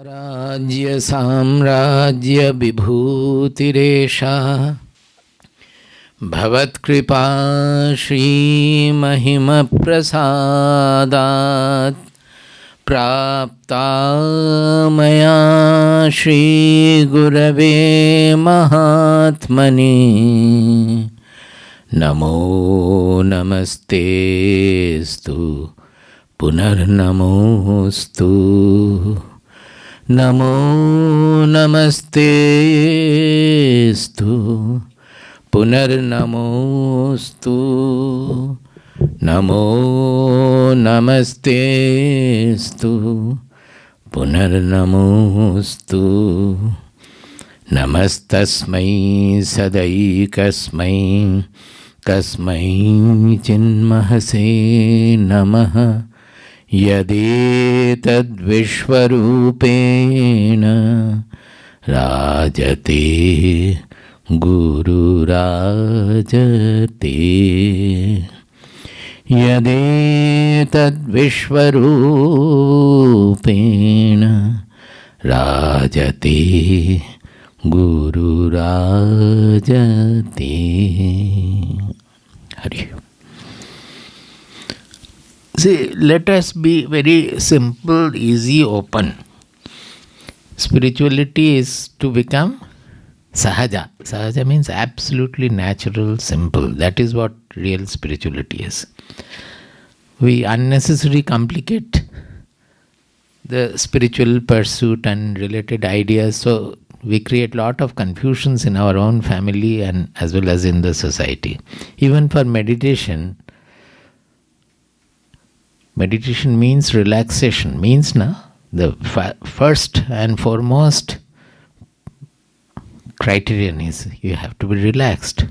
Rajya Samrajya Vibhutiresha Bhavat Kripa Shri Mahima Prasadat Prapta Maya Shri Gurave Mahatmani Namo Namaste Stu Punarnamostu Namo Namaste Stu Punarnamostu Namo Namaste Stu Punarnamostu Namastasmai Sadaikasmai Kasmai Chinmahase Namaha Yadetad Vishwarupena Rajate Guru Rajate Yadetad Vishwarupena Rajate Guru Rajate. Hari. See, let us be very simple, easy, open. Spirituality is to become sahaja. Sahaja means absolutely natural, simple. That is what real spirituality is. We unnecessarily complicate the spiritual pursuit and related ideas, so we create a lot of confusions in our own family and as well as in the society. Even for meditation means relaxation, means the first and foremost criterion is you have to be relaxed.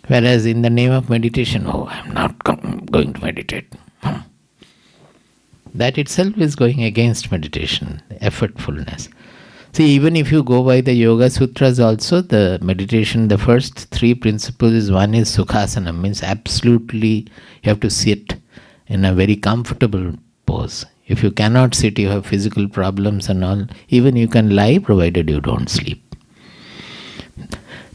Whereas in the name of meditation, I'm not going to meditate. That itself is going against meditation, effortfulness. See, even if you go by the Yoga Sutras also, the meditation, the first three principles is, one is Sukhasana, means absolutely you have to sit in a very comfortable pose. If you cannot sit, you have physical problems and all, even you can lie provided you don't sleep.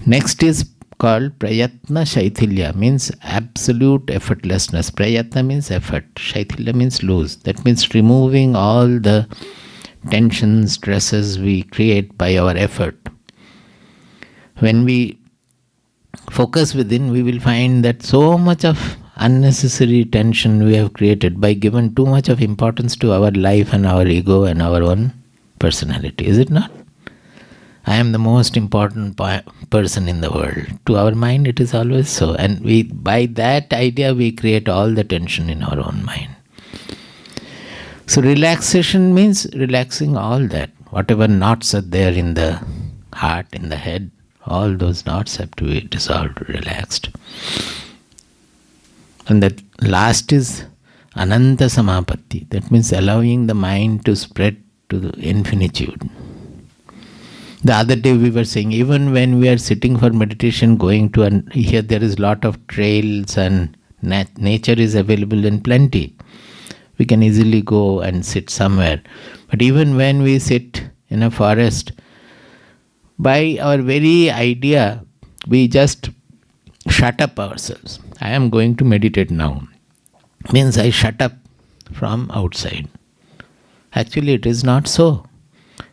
Next is called Prayatna Shaithilya, means absolute effortlessness. Prayatna means effort, Shaithilya means loose. That means removing all the tensions, stresses we create by our effort. When we focus within, we will find that so much of unnecessary tension we have created by giving too much of importance to our life and our ego and our own personality. Is it not? I am the most important person in the world. To our mind it is always so. And by that idea we create all the tension in our own mind. So relaxation means relaxing all that. Whatever knots are there in the heart, in the head, all those knots have to be dissolved, relaxed. And that last is Ananta Samapatti. That means allowing the mind to spread to the infinitude. The other day we were saying, even when we are sitting for meditation, going to, and here there is lot of trails and nature is available in plenty. We can easily go and sit somewhere. But even when we sit in a forest, by our very idea, we just shut up ourselves. I am going to meditate now. Means I shut up from outside. Actually, it is not so.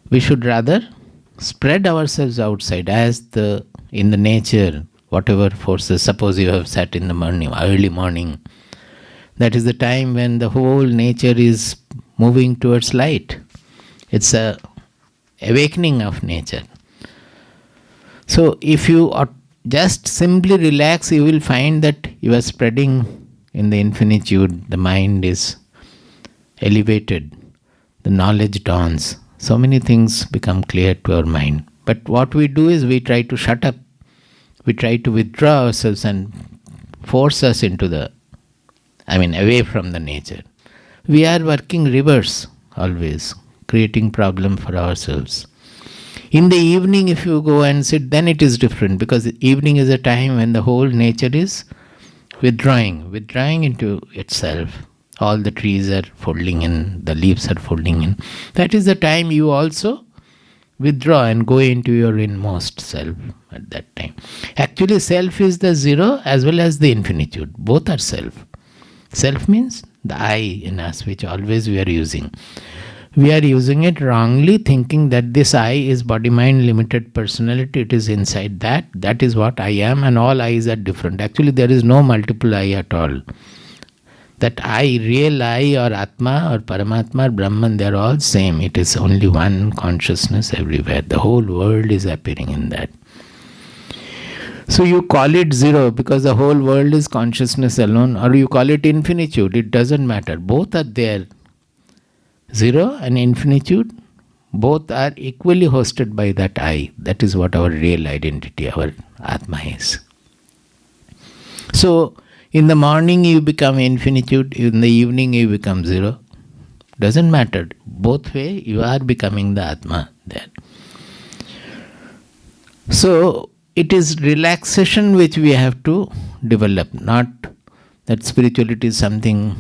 We should rather spread ourselves outside as in the nature, whatever forces. Suppose you have sat in the morning, early morning. That is the time when the whole nature is moving towards light. It's a awakening of nature. So if you just simply relax, you will find that you are spreading in the infinitude. The mind is elevated. The knowledge dawns. So many things become clear to our mind. But what we do is we try to shut up. We try to withdraw ourselves and force us into away from the nature. We are working reverse always, creating problem for ourselves. In the evening, if you go and sit, then it is different, because evening is a time when the whole nature is withdrawing into itself. all the trees are folding in, the leaves are folding in. That is the time you also withdraw and go into your inmost self at that time. Actually, self is the zero as well as the infinitude. Both are self. Self means the I in us, which always we are using. We are using it wrongly, thinking that this I is body, mind, limited personality. It is inside that. That is what I am, and all I's are different. Actually, there is no multiple I at all. That I, real I, or Atma, or Paramatma, or Brahman, they are all same. It is only one consciousness everywhere. The whole world is appearing in that. So you call it zero because the whole world is consciousness alone, or you call it infinitude. It doesn't matter. Both are there. Zero and infinitude, both are equally hosted by that I. That is what our real identity, our Atma is. So, in the morning you become infinitude, in the evening you become zero. Doesn't matter. Both way you are becoming the Atma there. So, it is relaxation which we have to develop, not that spirituality is something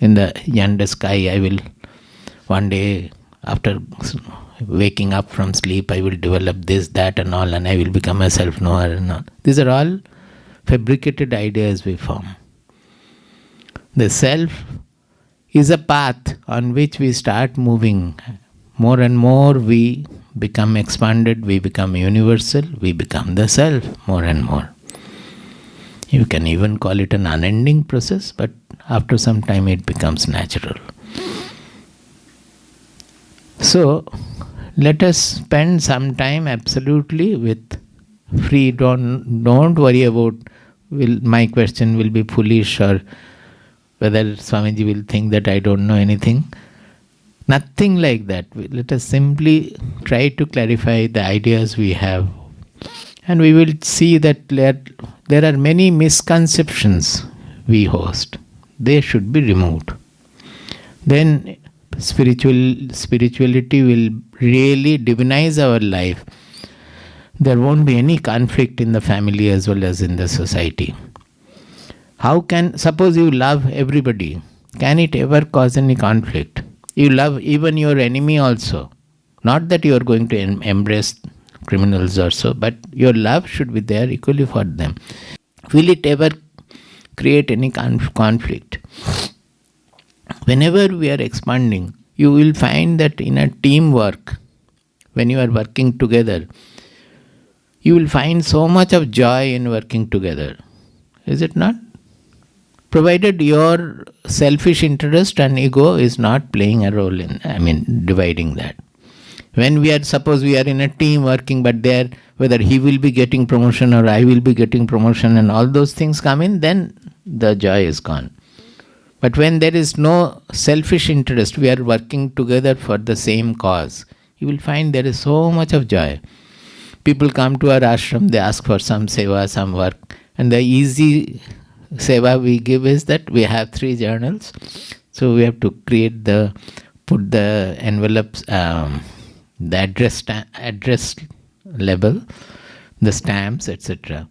in the yonder sky. I will one day, after waking up from sleep, I will develop this, that and all, and I will become a self-knower and all. These are all fabricated ideas we form. The self is a path on which we start moving. More and more we become expanded, we become universal, we become the self more and more. You can even call it an unending process, but after some time it becomes natural. So, let us spend some time absolutely with free. Don't worry about my question will be foolish or whether Swamiji will think that I don't know anything. Nothing like that. Let us simply try to clarify the ideas we have, and we will see that there are many misconceptions we host. They should be removed. Then spirituality will really divinize our life. There won't be any conflict in the family as well as in the society. Suppose you love everybody, can it ever cause any conflict? You love even your enemy also. Not that you are going to embrace criminals or so, but your love should be there equally for them. Will it ever create any conflict? Whenever we are expanding, you will find that in a teamwork, when you are working together, you will find so much of joy in working together. Is it not? Provided your selfish interest and ego is not playing a role in, dividing that. When suppose we are in a team working, but there, whether he will be getting promotion or I will be getting promotion and all those things come in, then the joy is gone. But when there is no selfish interest, we are working together for the same cause, you will find there is so much of joy. People come to our ashram, they ask for some seva, some work, and the easy seva we give is that we have 3 journals. So we have to put the envelopes, the address label, the stamps, etc.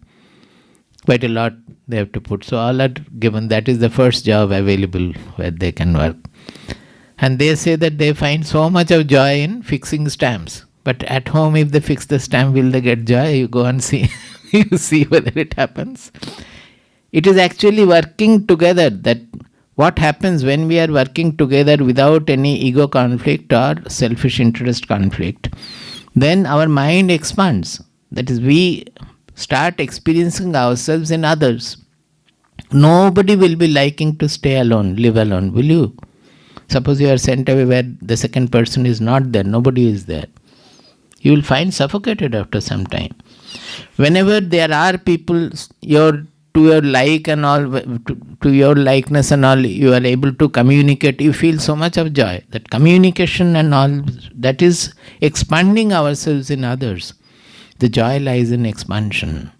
Quite a lot they have to put. So all are given. That is the first job available where they can work. And they say that they find so much of joy in fixing stamps. But at home, if they fix the stamp, will they get joy? You go and see. You see whether it happens. It is actually working together. That what happens when we are working together without any ego conflict or selfish interest conflict, then our mind expands. That is, we start experiencing ourselves in others. Nobody will be liking to stay alone, live alone, will you? Suppose you are sent away where the second person is not there, nobody is there. You will find suffocated after some time. Whenever there are people to your like and all, to your likeness and all, you are able to communicate, you feel so much of joy. That communication and all, that is expanding ourselves in others. The joy lies in expansion.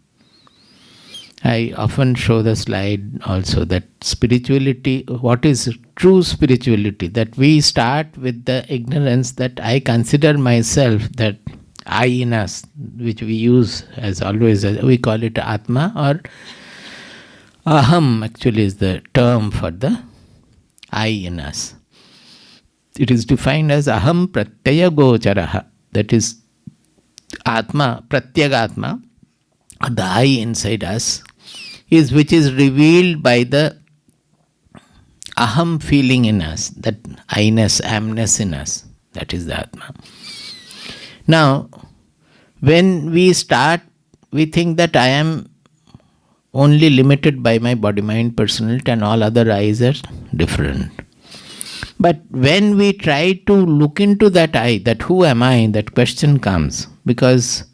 I often show the slide also that spirituality, what is true spirituality? That we start with the ignorance that I consider myself, that I in us, which we use as always, we call it Atma, Aham actually is the term for the I in us. It is defined as aham pratyaya gocharaha. That is Atma, Pratyagatma, the I inside us, is which is revealed by the aham feeling in us, that I-ness, amness in us. That is the Atma. Now, when we start, we think that I am only limited by my body, mind, personality, and all other I's are different. But when we try to look into that I, that who am I, that question comes, because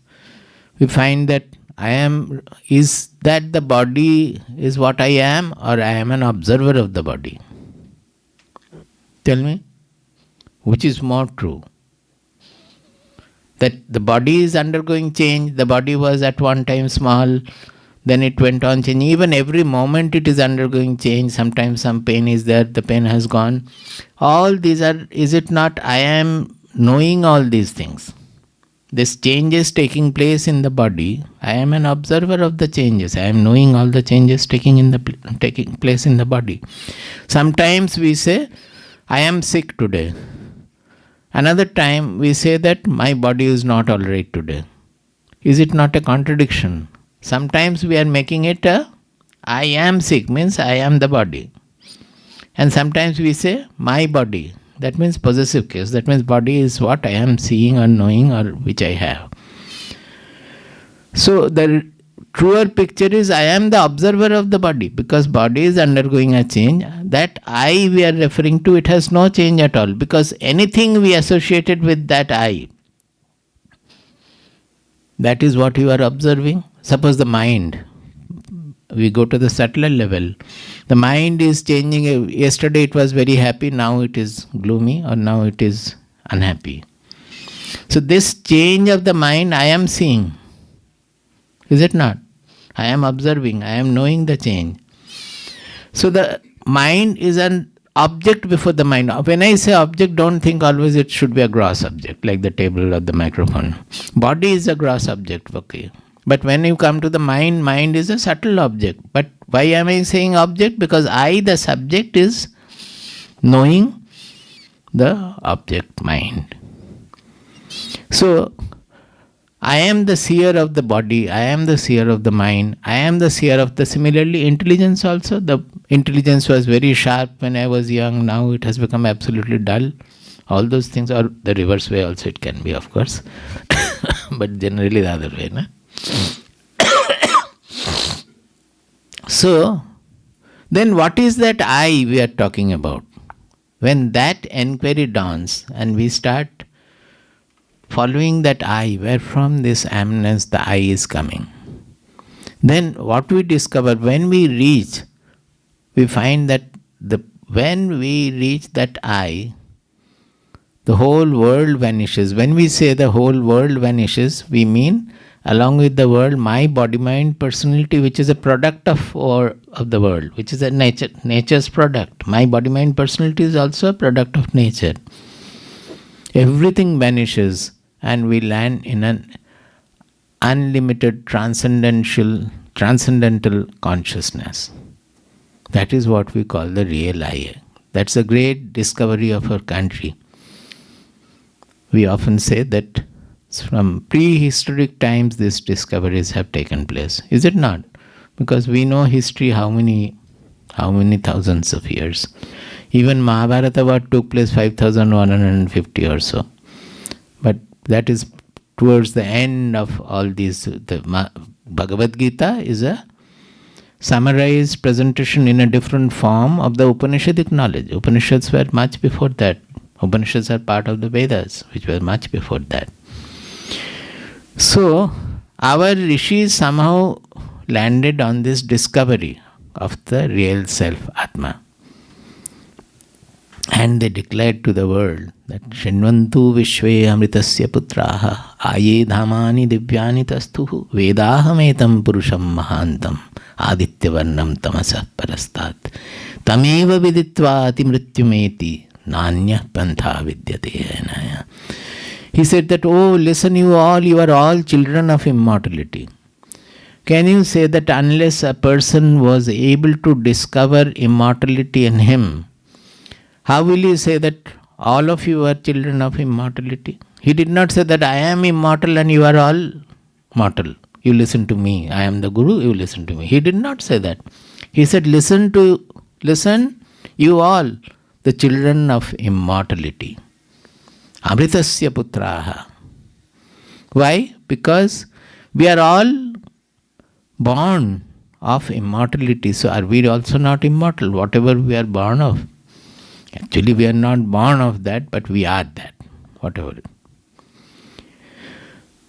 we find that I am, is that the body is what I am, or I am an observer of the body? Tell me, which is more true? That the body is undergoing change, the body was at one time small, then it went on changing. Even every moment it is undergoing change. Sometimes some pain is there, the pain has gone. All these are, is it not I am knowing all these things? This change is taking place in the body. I am an observer of the changes. I am knowing all the changes taking place in the body. Sometimes we say, I am sick today. Another time we say that my body is not all right today. Is it not a contradiction? Sometimes we are making it a I am sick, means I am the body. And sometimes we say my body. That means possessive case. That means body is what I am seeing or knowing or which I have. So the truer picture is I am the observer of the body, because body is undergoing a change. That I we are referring to, it has no change at all, because anything we associated with that I, that is what you are observing. Suppose the mind, we go to the subtler level. The mind is changing. Yesterday it was very happy, now it is gloomy, or now it is unhappy. So this change of the mind I am seeing. Is it not? I am observing, I am knowing the change. So the mind is an object before the mind. When I say object, don't think always it should be a gross object, like the table or the microphone. Body is a gross object, okay. But when you come to the mind, mind is a subtle object. But why am I saying object? Because I, the subject, is knowing the object mind. So, I am the seer of the body, I am the seer of the mind, I am the seer of the, similarly, intelligence also. The intelligence was very sharp when I was young, now it has become absolutely dull. All those things, or the reverse way also it can be, of course. But generally the other way, no? So, then what is that I we are talking about? When that enquiry dawns and we start following that I, where from this amness the I is coming, then what we discover, when we reach, we find that when we reach that I, the whole world vanishes. When we say the whole world vanishes, we mean along with the world, my body, mind, personality, which is a product of the world, which is a nature's product. My body, mind, personality is also a product of nature. Everything vanishes and we land in an unlimited transcendental consciousness. That is what we call the real I. That's a great discovery of our country. We often say that from prehistoric times these discoveries have taken place. Is it not? Because we know history how many thousands of years. Even Mahabharata took place 5,150 or so. But that is towards the end of all these. The Bhagavad Gita is a summarized presentation in a different form of the Upanishadic knowledge. Upanishads were much before that. Upanishads are part of the Vedas, which were much before that. So, our rishis somehow landed on this discovery of the real self, Atma. And they declared to the world that Shinvantu Vishve Amritasya Putraha Aye Dhamani Divyani Tastuhu Vedahametam Purusham Mahantam Adityavarnam Tamasah Parastat Tameva Viditva Atimrityumeti Nanya Pantha Vidyate. He said that, oh, listen, you are all children of immortality. Can you say that unless a person was able to discover immortality in him, how will you say that all of you are children of immortality? He did not say that I am immortal and you are all mortal. You listen to me. I am the Guru, you listen to me. He did not say that. He said, listen, you all, the children of immortality. Amritasya putraha. Why? Because we are all born of immortality. So are we also not immortal? Whatever we are born of. Actually, we are not born of that, but we are that. Whatever.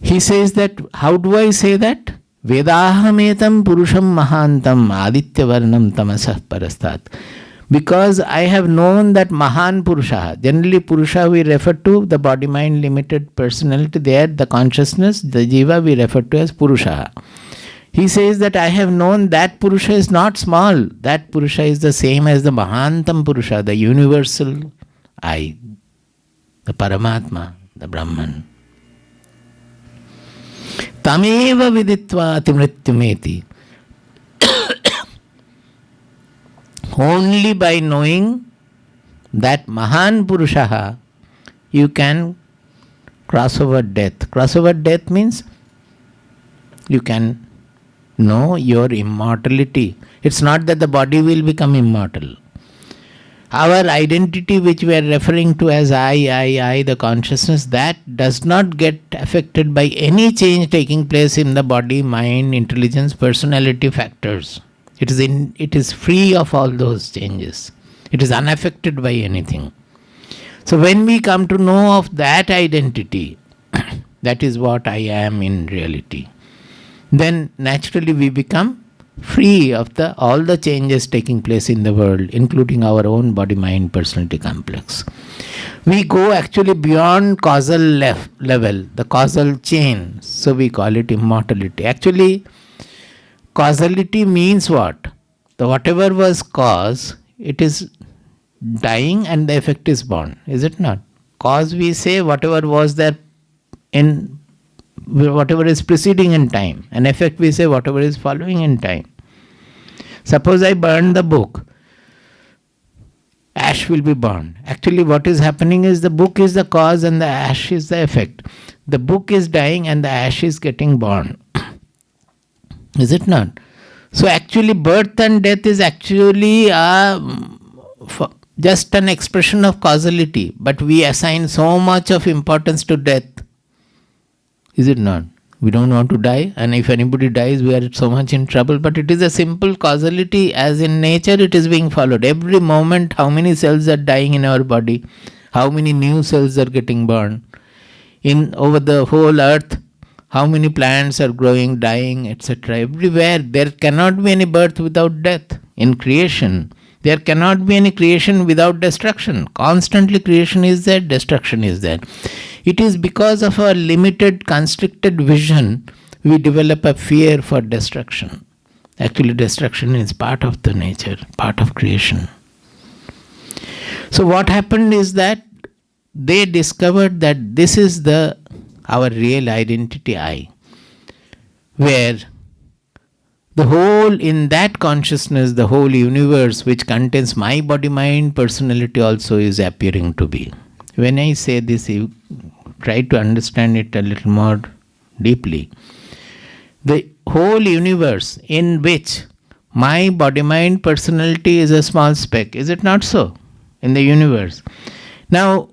He says that, how do I say that? Vedahametam purusham mahantam aditya varnam tamasah parastat. Because I have known that Mahan Purusha, generally Purusha we refer to the body-mind limited personality, there the consciousness, the Jiva we refer to as Purusha. He says that I have known that Purusha is not small, that Purusha is the same as the Mahantam Purusha, the universal I, the Paramatma, the Brahman. Tameva viditva atimrityumeti. Only by knowing that Mahan Purusha, you can cross over death. Cross over death means you can know your immortality. It's not that the body will become immortal. Our identity, which we are referring to as I, the consciousness, that does not get affected by any change taking place in the body, mind, intelligence, personality factors. It is free of all those changes. It is unaffected by anything. So when we come to know of that identity, that is what I am in reality, then naturally we become free of all the changes taking place in the world, including our own body-mind personality complex. We go actually beyond causal level, the causal chain, so we call it immortality. Actually, causality means what? Whatever was cause, it is dying and the effect is born, is it not? Cause, we say whatever was there in whatever is preceding in time, and effect we say whatever is following in time. Suppose I burn the book, ash will be burned. Actually what is happening is the book is the cause and the ash is the effect. The book is dying and the ash is getting burned. Is it not? So actually birth and death is actually just an expression of causality, but we assign so much of importance to death. Is it not? We don't want to die, and if anybody dies we are so much in trouble, but it is a simple causality. As in nature it is being followed. Every moment how many cells are dying in our body, how many new cells are getting born. Over the whole earth, how many plants are growing, dying, etc. Everywhere there cannot be any birth without death. In creation, there cannot be any creation without destruction. Constantly creation is there, destruction is there. It is because of our limited, constricted vision, we develop a fear for destruction. Actually, destruction is part of the nature, part of creation. So what happened is that they discovered that this is our real identity I, where the whole, in that consciousness, the whole universe which contains my body, mind, personality also is appearing to be. When I say this, you try to understand it a little more deeply. The whole universe in which my body, mind, personality is a small speck. Is it not so? In the universe. Now,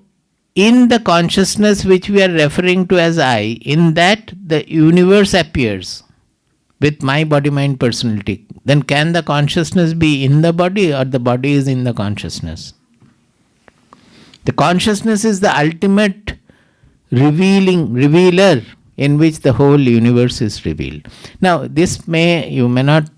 in the consciousness which we are referring to as I, in that the universe appears with my body, mind, personality. Then can the consciousness be in the body or the body is in the consciousness? The consciousness is the ultimate revealer in which the whole universe is revealed. Now, you may not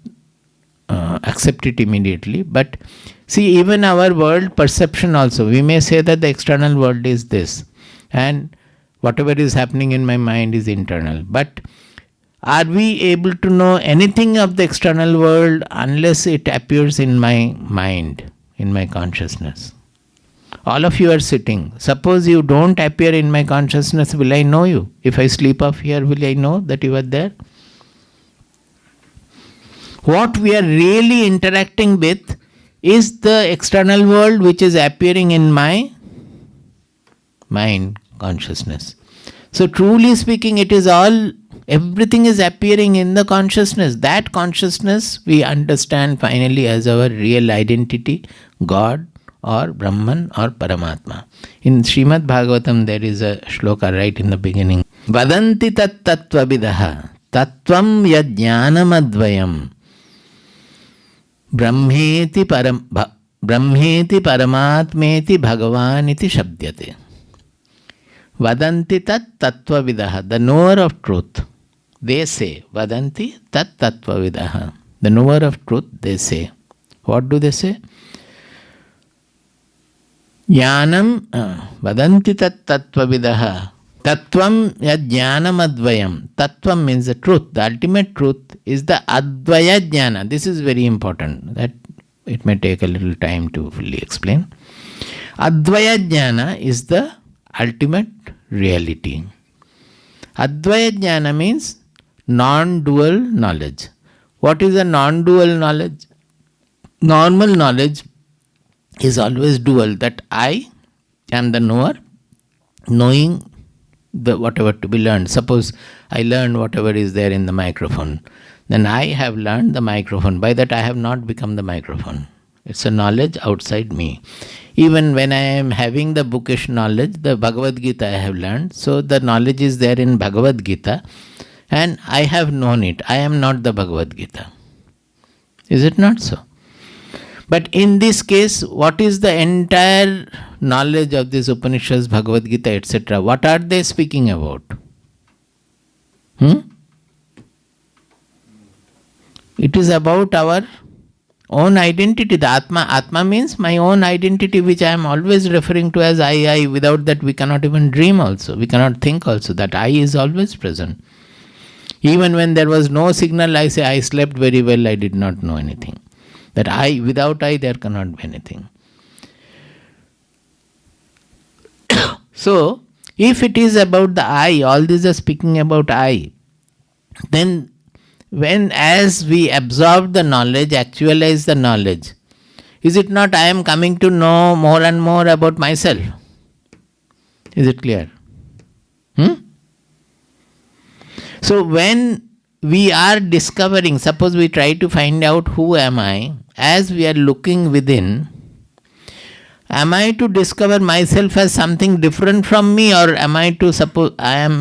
accept it immediately, but see, even our world perception also, we may say that the external world is this, and whatever is happening in my mind is internal. But are we able to know anything of the external world unless it appears in my mind, in my consciousness? All of you are sitting. Suppose you don't appear in my consciousness, will I know you? If I sleep off here, will I know that you are there? What we are really interacting with is the external world which is appearing in my mind consciousness. So truly speaking, it is all, everything is appearing in the consciousness. That consciousness we understand finally as our real identity, God or Brahman or Paramatma. In Srimad Bhagavatam there is a shloka right in the beginning. Vadanti tat tattvavidaha tattvam yajnanamadvayam brahmeti paramatmeti bhagavaniti shabdyate. Vadanti tat tattvavidaha, the knower of truth. They say, Vadanti tat tattvavidaha, the knower of truth, they say. What do they say? Jnanam, Vadanti tat tattvavidaha, tattvam yajnanam advayam. Tattvam means the truth. The ultimate truth is the advaya jnana. This is very important. That it may take a little time to fully explain. Advaya jnana is the ultimate reality. Advaya jnana means non-dual knowledge. What is a non-dual knowledge? Normal knowledge is always dual, that I am the knower, knowing the whatever to be learned. Suppose I learn whatever is there in the microphone, then I have learned the microphone. By that I have not become the microphone. It's a knowledge outside me. Even when I am having the bookish knowledge, the Bhagavad Gita I have learned, so the knowledge is there in Bhagavad Gita and I have known it. I am not the Bhagavad Gita. Is it not so? But in this case, what is the entire knowledge of this Upanishads, Bhagavad Gita, etc.? What are they speaking about? It is about our own identity. The Atma. Atma means my own identity, which I am always referring to as I. Without that we cannot even dream also. We cannot think also. That I is always present. Even when there was no signal, I say I slept very well, I did not know anything. That I, without I, there cannot be anything. So, if it is about the I, all these are speaking about I, then when as we absorb the knowledge, actualize the knowledge, is it not I am coming to know more and more about myself? Is it clear? So when we are discovering, suppose we try to find out who am I, as we are looking within, am I to discover myself as something different from me, or am I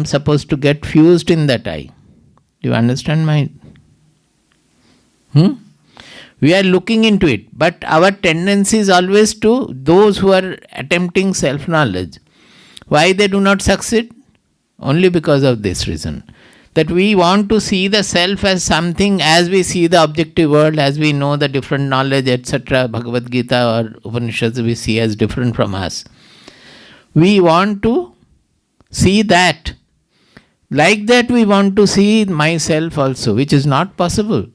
supposed to get fused in that I? Do you understand my... We are looking into it, but our tendency is always to those who are attempting self-knowledge. Why they do not succeed? Only because of this reason. That we want to see the self as something, as we see the objective world, as we know the different knowledge, etc., Bhagavad Gita or Upanishads we see as different from us. We want to see that. Like that we want to see myself also, which is not possible.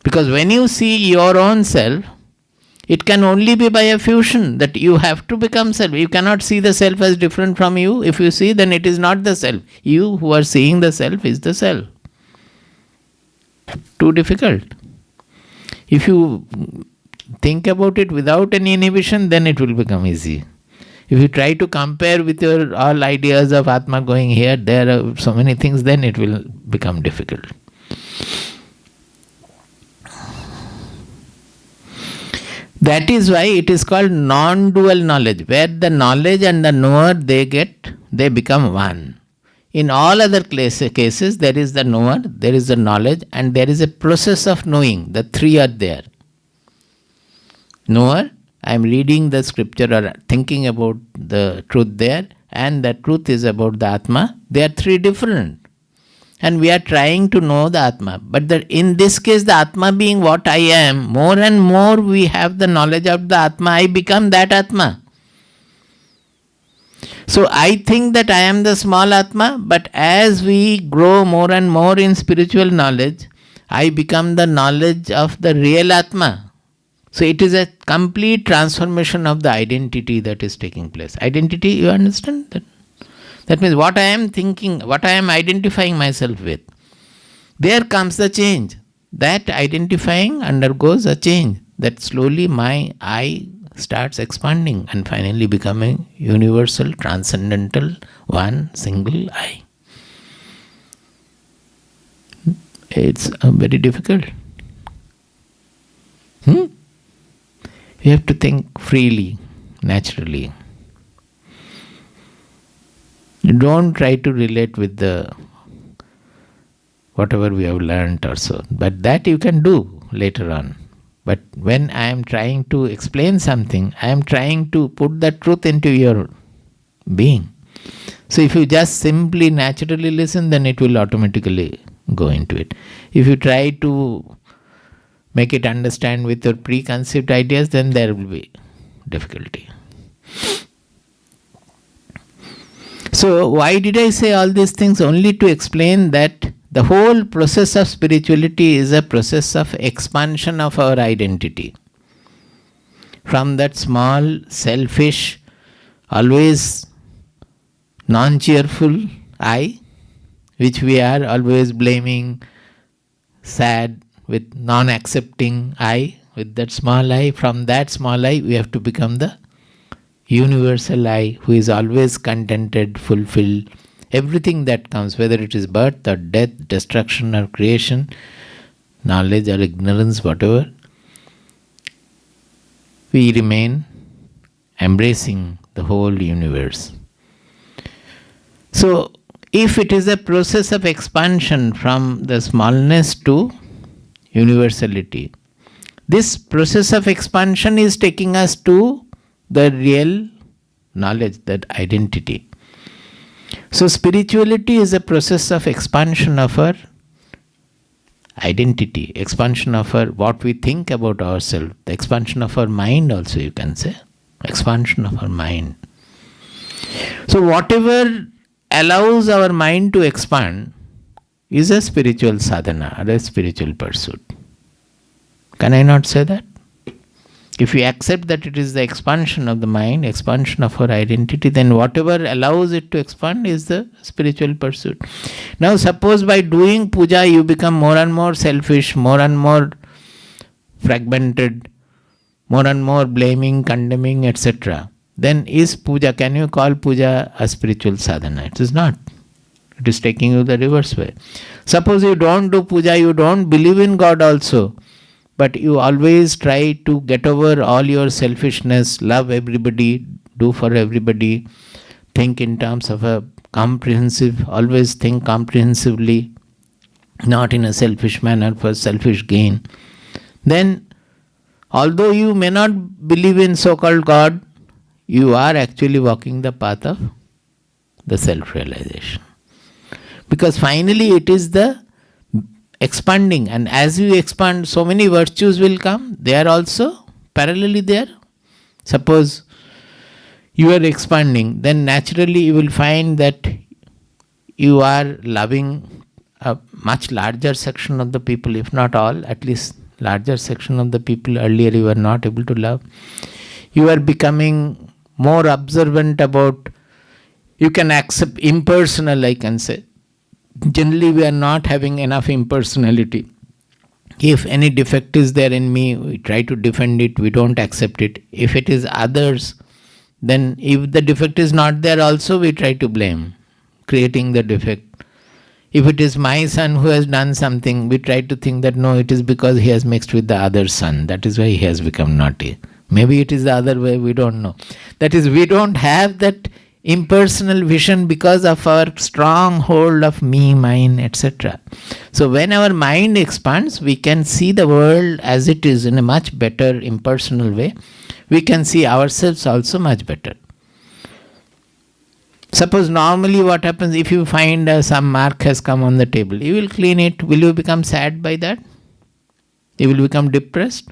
Because when you see your own self, it can only be by a fusion, that you have to become self. You cannot see the self as different from you. If you see, then it is not the self. You who are seeing the self is the self. Too difficult. If you think about it without any inhibition, then it will become easy. If you try to compare with your all ideas of Atma going here, there are so many things, then it will become difficult. That is why it is called non-dual knowledge, where the knowledge and the knower, they become one. In all other cases, there is the knower, there is the knowledge, and there is a process of knowing. The three are there. Knower, I am reading the scripture or thinking about the truth there, and the truth is about the Atma. They are three different. And we are trying to know the Atma. But in this case, the Atma being what I am, more and more we have the knowledge of the Atma, I become that Atma. So I think that I am the small Atma, but as we grow more and more in spiritual knowledge, I become the knowledge of the real Atma. So it is a complete transformation of the identity that is taking place. Identity, you understand that? That means what I am thinking, what I am identifying myself with. There comes the change. that identifying undergoes a change. That slowly my I starts expanding and finally becoming universal, transcendental, one single I. It's very difficult. You have to think freely, naturally. You don't try to relate with the whatever we have learned or so. But that you can do later on. But when I am trying to explain something, I am trying to put the truth into your being. So if you just simply naturally listen, then it will automatically go into it. If you try to make it understand with your preconceived ideas, then there will be difficulty. So why did I say all these things? Only to explain that the whole process of spirituality is a process of expansion of our identity. From that small, selfish, always non-cheerful I, which we are always blaming, sad, with non-accepting I, with that small I, from that small I we have to become the universal I, who is always contented, fulfilled. Everything that comes, whether it is birth or death, destruction or creation, knowledge or ignorance, whatever, we remain embracing the whole universe. So, if it is a process of expansion from the smallness to universality, this process of expansion is taking us to the real knowledge, that identity. So spirituality is a process of expansion of our identity, expansion of our what we think about ourselves, the expansion of our mind also, you can say, expansion of our mind. So whatever allows our mind to expand is a spiritual sadhana or a spiritual pursuit. Can I not say that? If we accept that it is the expansion of the mind, expansion of our identity, then whatever allows it to expand is the spiritual pursuit. Now suppose by doing puja you become more and more selfish, more and more fragmented, more and more blaming, condemning, etc. Then is puja, can you call puja a spiritual sadhana? It is not. It is taking you the reverse way. Suppose you don't do puja, you don't believe in God also, but you always try to get over all your selfishness, love everybody, do for everybody, think in terms of a comprehensive, always think comprehensively, not in a selfish manner for selfish gain. Then, although you may not believe in so-called God, you are actually walking the path of the self-realization. Because finally it is the expanding, and as you expand, so many virtues will come. They are also parallelly there. Suppose you are expanding, then naturally you will find that you are loving a much larger section of the people, if not all, at least larger section of the people earlier you were not able to love. You are becoming more observant about, you can accept impersonal, I can say. Generally we are not having enough impersonality. If any defect is there in me, we try to defend it, we don't accept it. If it is others, then if the defect is not there also, we try to blame, creating the defect. If it is my son who has done something, we try to think that no, it is because he has mixed with the other son, that is why he has become naughty. Maybe it is the other way, we don't know. That is, we don't have that impersonal vision because of our strong hold of me, mine, etc. So when our mind expands, we can see the world as it is in a much better impersonal way. We can see ourselves also much better. Suppose normally what happens, if you find some mark has come on the table, you will clean it. Will you become sad by that? You will become depressed?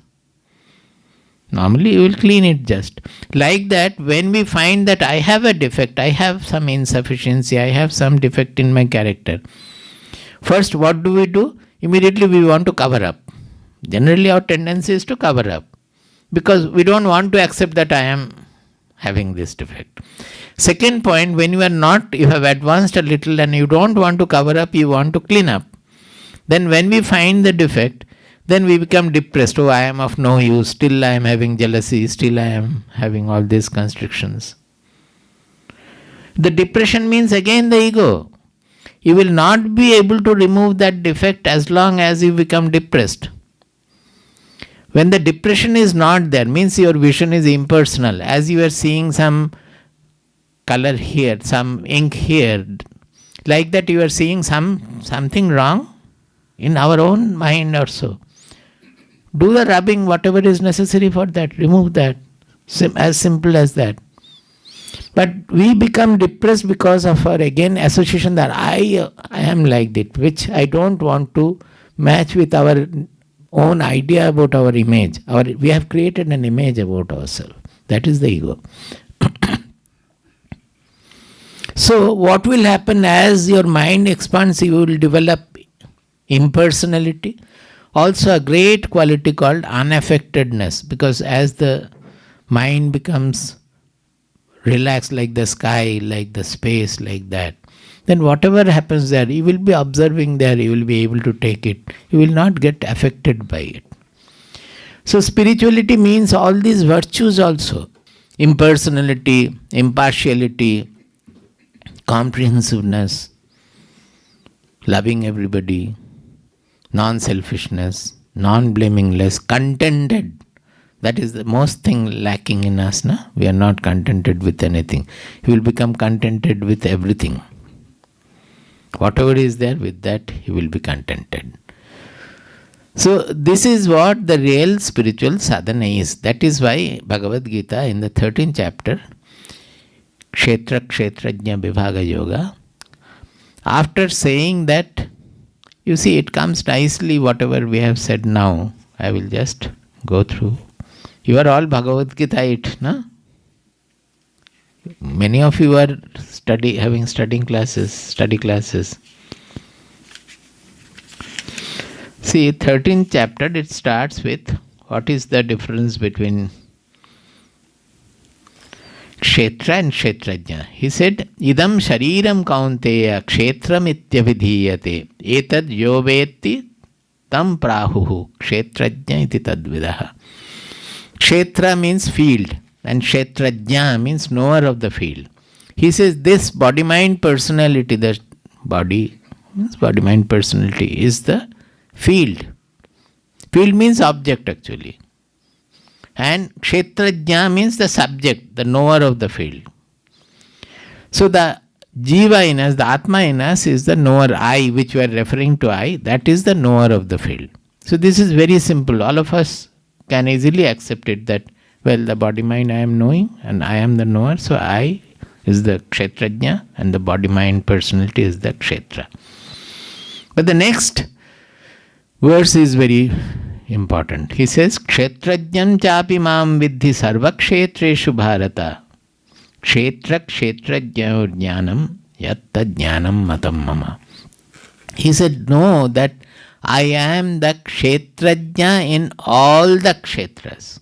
Normally you will clean it just. Like that, when we find that I have a defect, I have some insufficiency, I have some defect in my character. First, what do? Immediately we want to cover up. Generally our tendency is to cover up, because we don't want to accept that I am having this defect. Second point, when you have advanced a little and you don't want to cover up, you want to clean up. Then when we find the defect, then we become depressed. Oh, I am of no use. Still I am having jealousy. Still I am having all these constrictions. The depression means again the ego. You will not be able to remove that defect as long as you become depressed. When the depression is not there, means your vision is impersonal. As you are seeing some color here, some ink here, like that you are seeing something wrong in our own mind or so. Do the rubbing, whatever is necessary for that, remove that. As simple as that. But we become depressed because of our, again, association that I am like that, which I don't want to match with our own idea about our image. We have created an image about ourselves. That is the ego. So what will happen as your mind expands, you will develop impersonality. Also a great quality called unaffectedness, because as the mind becomes relaxed like the sky, like the space, like that, then whatever happens there, you will be observing there, you will be able to take it. You will not get affected by it. So spirituality means all these virtues also. Impersonality, impartiality, comprehensiveness, loving everybody, non-selfishness, non-blamingness, contented. That is the most thing lacking in us. Na? We are not contented with anything. You will become contented with everything. Whatever is there, with that you will be contented. So this is what the real spiritual sadhana is. That is why Bhagavad Gita in the 13th chapter, Kshetra Kshetrajna Vibhaga Yoga, after saying that, you see, it comes nicely whatever we have said now. I will just go through. You are all Bhagavad Gita it, no? Many of you are having study classes. See, 13th chapter, it starts with what is the difference between Kshetra and Kshetrajna. He said, Idam shariram kaunteya kshetram ityavidhiyate etad yovetti tam prahuhu kshetrajna iti tadvidaha. Kshetra means field and Kshetrajna means knower of the field. He says this body-mind personality, the body means body-mind personality is the field. Field means object actually. And Kshetrajna means the subject, the knower of the field. So the Jiva in us, the Atma in us is the knower, I, which we are referring to I, that is the knower of the field. So this is very simple. All of us can easily accept it that, well, the body-mind I am knowing and I am the knower, so I is the Kshetrajna and the body-mind personality is the Kshetra. But the next verse is very important. He says, Kshetrajnam chapi mam vidhi sarva kshetreshu bharata kshetra kshetrajnyo jnanam yatta jnanam matam mama. He said, no, that I am the kshetrajna in all the kshetras.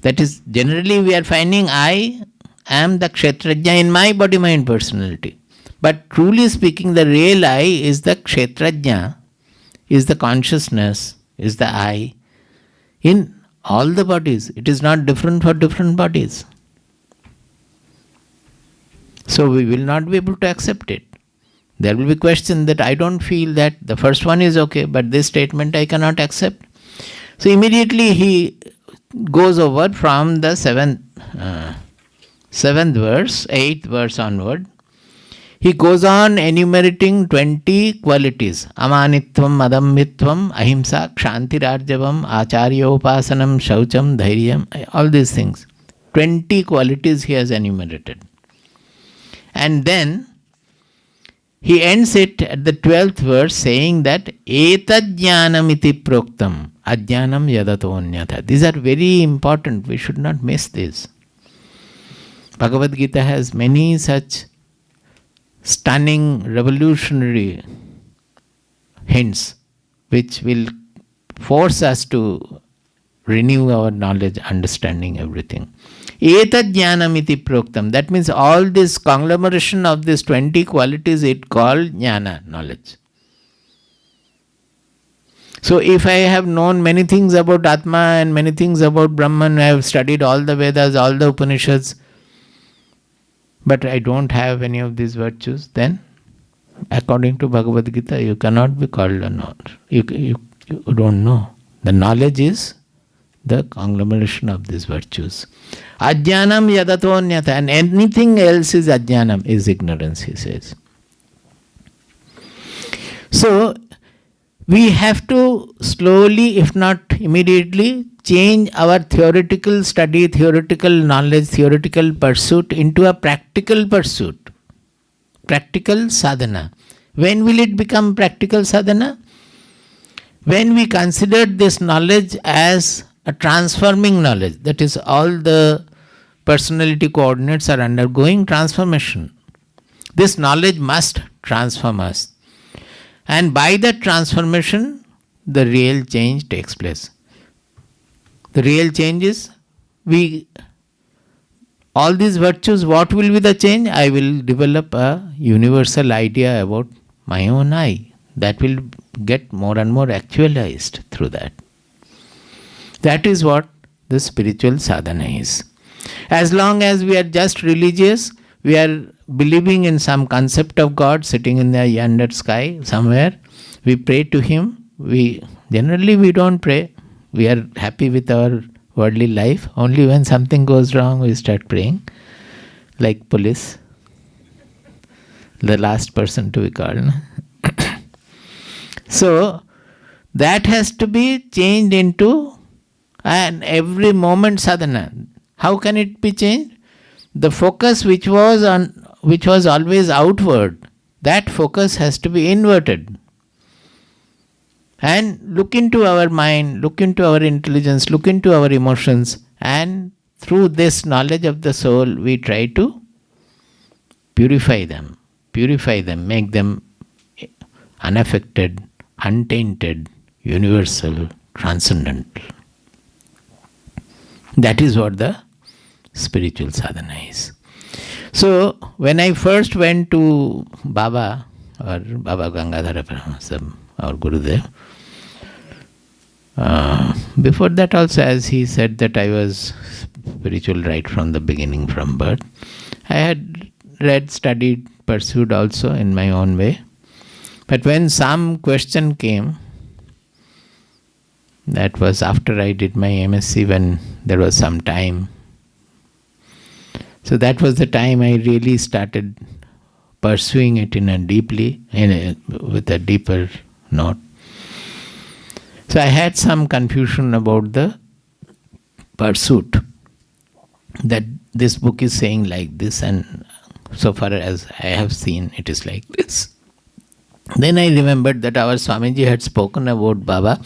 That is, generally we are finding I am the kshetrajna in my body-mind personality. But truly speaking, the real I is the kshetrajna, is the consciousness, is the I in all the bodies. It is not different for different bodies. So we will not be able to accept it. There will be question that I don't feel that the first one is okay, but this statement I cannot accept. So immediately he goes over from the seventh verse, 8th verse onward. He goes on enumerating 20 qualities. Amanitvam, madammitvam, ahimsa, kshantirarjavam, acharyopasanam, shaucham, dhairyam, all these things. 20 qualities he has enumerated. And then he ends it at the 12th verse saying that etad iti proktam ajnanam yadatonyatha. These are very important. We should not miss this. Bhagavad Gita has many such stunning, revolutionary hints which will force us to renew our knowledge, understanding everything. Etad jnanam iti proktam. That means all this conglomeration of these 20 qualities, it called jnana, knowledge. So if I have known many things about Atma and many things about Brahman, I have studied all the Vedas, all the Upanishads, but I don't have any of these virtues, then according to Bhagavad Gita, you cannot be called a knowledge. You don't know. The knowledge is the conglomeration of these virtues. Ajnanam yadatonyata, and anything else is ajnanam, is ignorance, he says. So, we have to slowly, if not immediately, change our theoretical study, theoretical knowledge, theoretical pursuit into a practical pursuit. Practical sadhana. When will it become practical sadhana? When we consider this knowledge as a transforming knowledge, that is, all the personality coordinates are undergoing transformation. This knowledge must transform us. And by that transformation, the real change takes place. The real change is, all these virtues, what will be the change? I will develop a universal idea about my own I. That will get more and more actualized through that. That is what the spiritual sadhana is. As long as we are just religious, we are believing in some concept of God sitting in the yonder sky somewhere, we pray to Him. Generally we don't pray. We are happy with our worldly life. Only when something goes wrong, we start praying. Like police, the last person to be called. So, that has to be changed into an every moment sadhana. How can it be changed? The focus which was always outward, that focus has to be inverted. And look into our mind, look into our intelligence, look into our emotions, and through this knowledge of the soul, we try to purify them, make them unaffected, untainted, universal, transcendental. That is what the spiritual sadhana is. So, when I first went to Baba, or Baba Gangadhara Paramahansa, or Gurudev, before that also, as he said that I was spiritual right from the beginning, from birth, I had read, studied, pursued also in my own way. But when some question came, that was after I did my MSc, when there was some time. So that was the time I really started pursuing it with a deeper note. So I had some confusion about the pursuit, that this book is saying like this, and so far as I have seen, it is like this. Then I remembered that our Swamiji had spoken about Baba.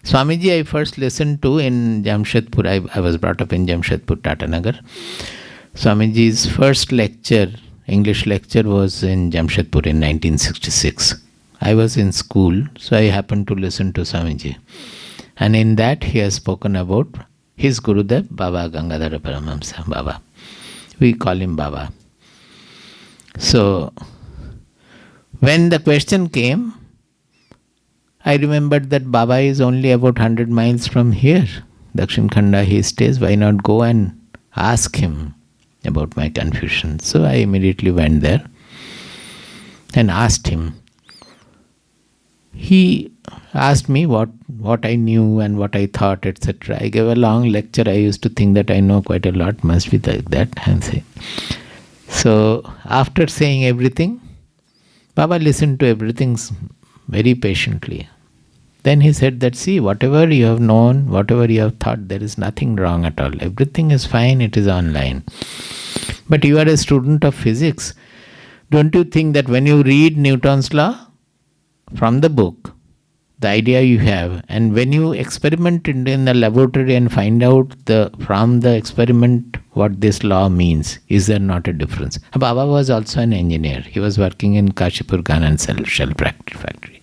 Swamiji I first listened to in Jamshedpur. I was brought up in Jamshedpur, Tatanagar. Swamiji's first lecture, English lecture, was in Jamshedpur in 1966. I was in school, so I happened to listen to Swamiji. And in that he has spoken about his Gurudev, Baba Gangadhara Paramahamsa, Baba. We call him Baba. So, when the question came, I remembered that Baba is only about 100 miles from here. Dakshin Khanda he stays. Why not go and ask him about my confusion? So I immediately went there and asked him. He asked me what I knew and what I thought, etc. I gave a long lecture. I used to think that I know quite a lot. Must be like that. And say. So after saying everything, Baba listened to everything very patiently. Then he said that, see, whatever you have known, whatever you have thought, there is nothing wrong at all. Everything is fine, it is online. But you are a student of physics. Don't you think that when you read Newton's law from the book, the idea you have, and when you experiment in the laboratory and find out from the experiment what this law means, is there not a difference? Baba was also an engineer. He was working in Kashipur Gun and Shell Factory.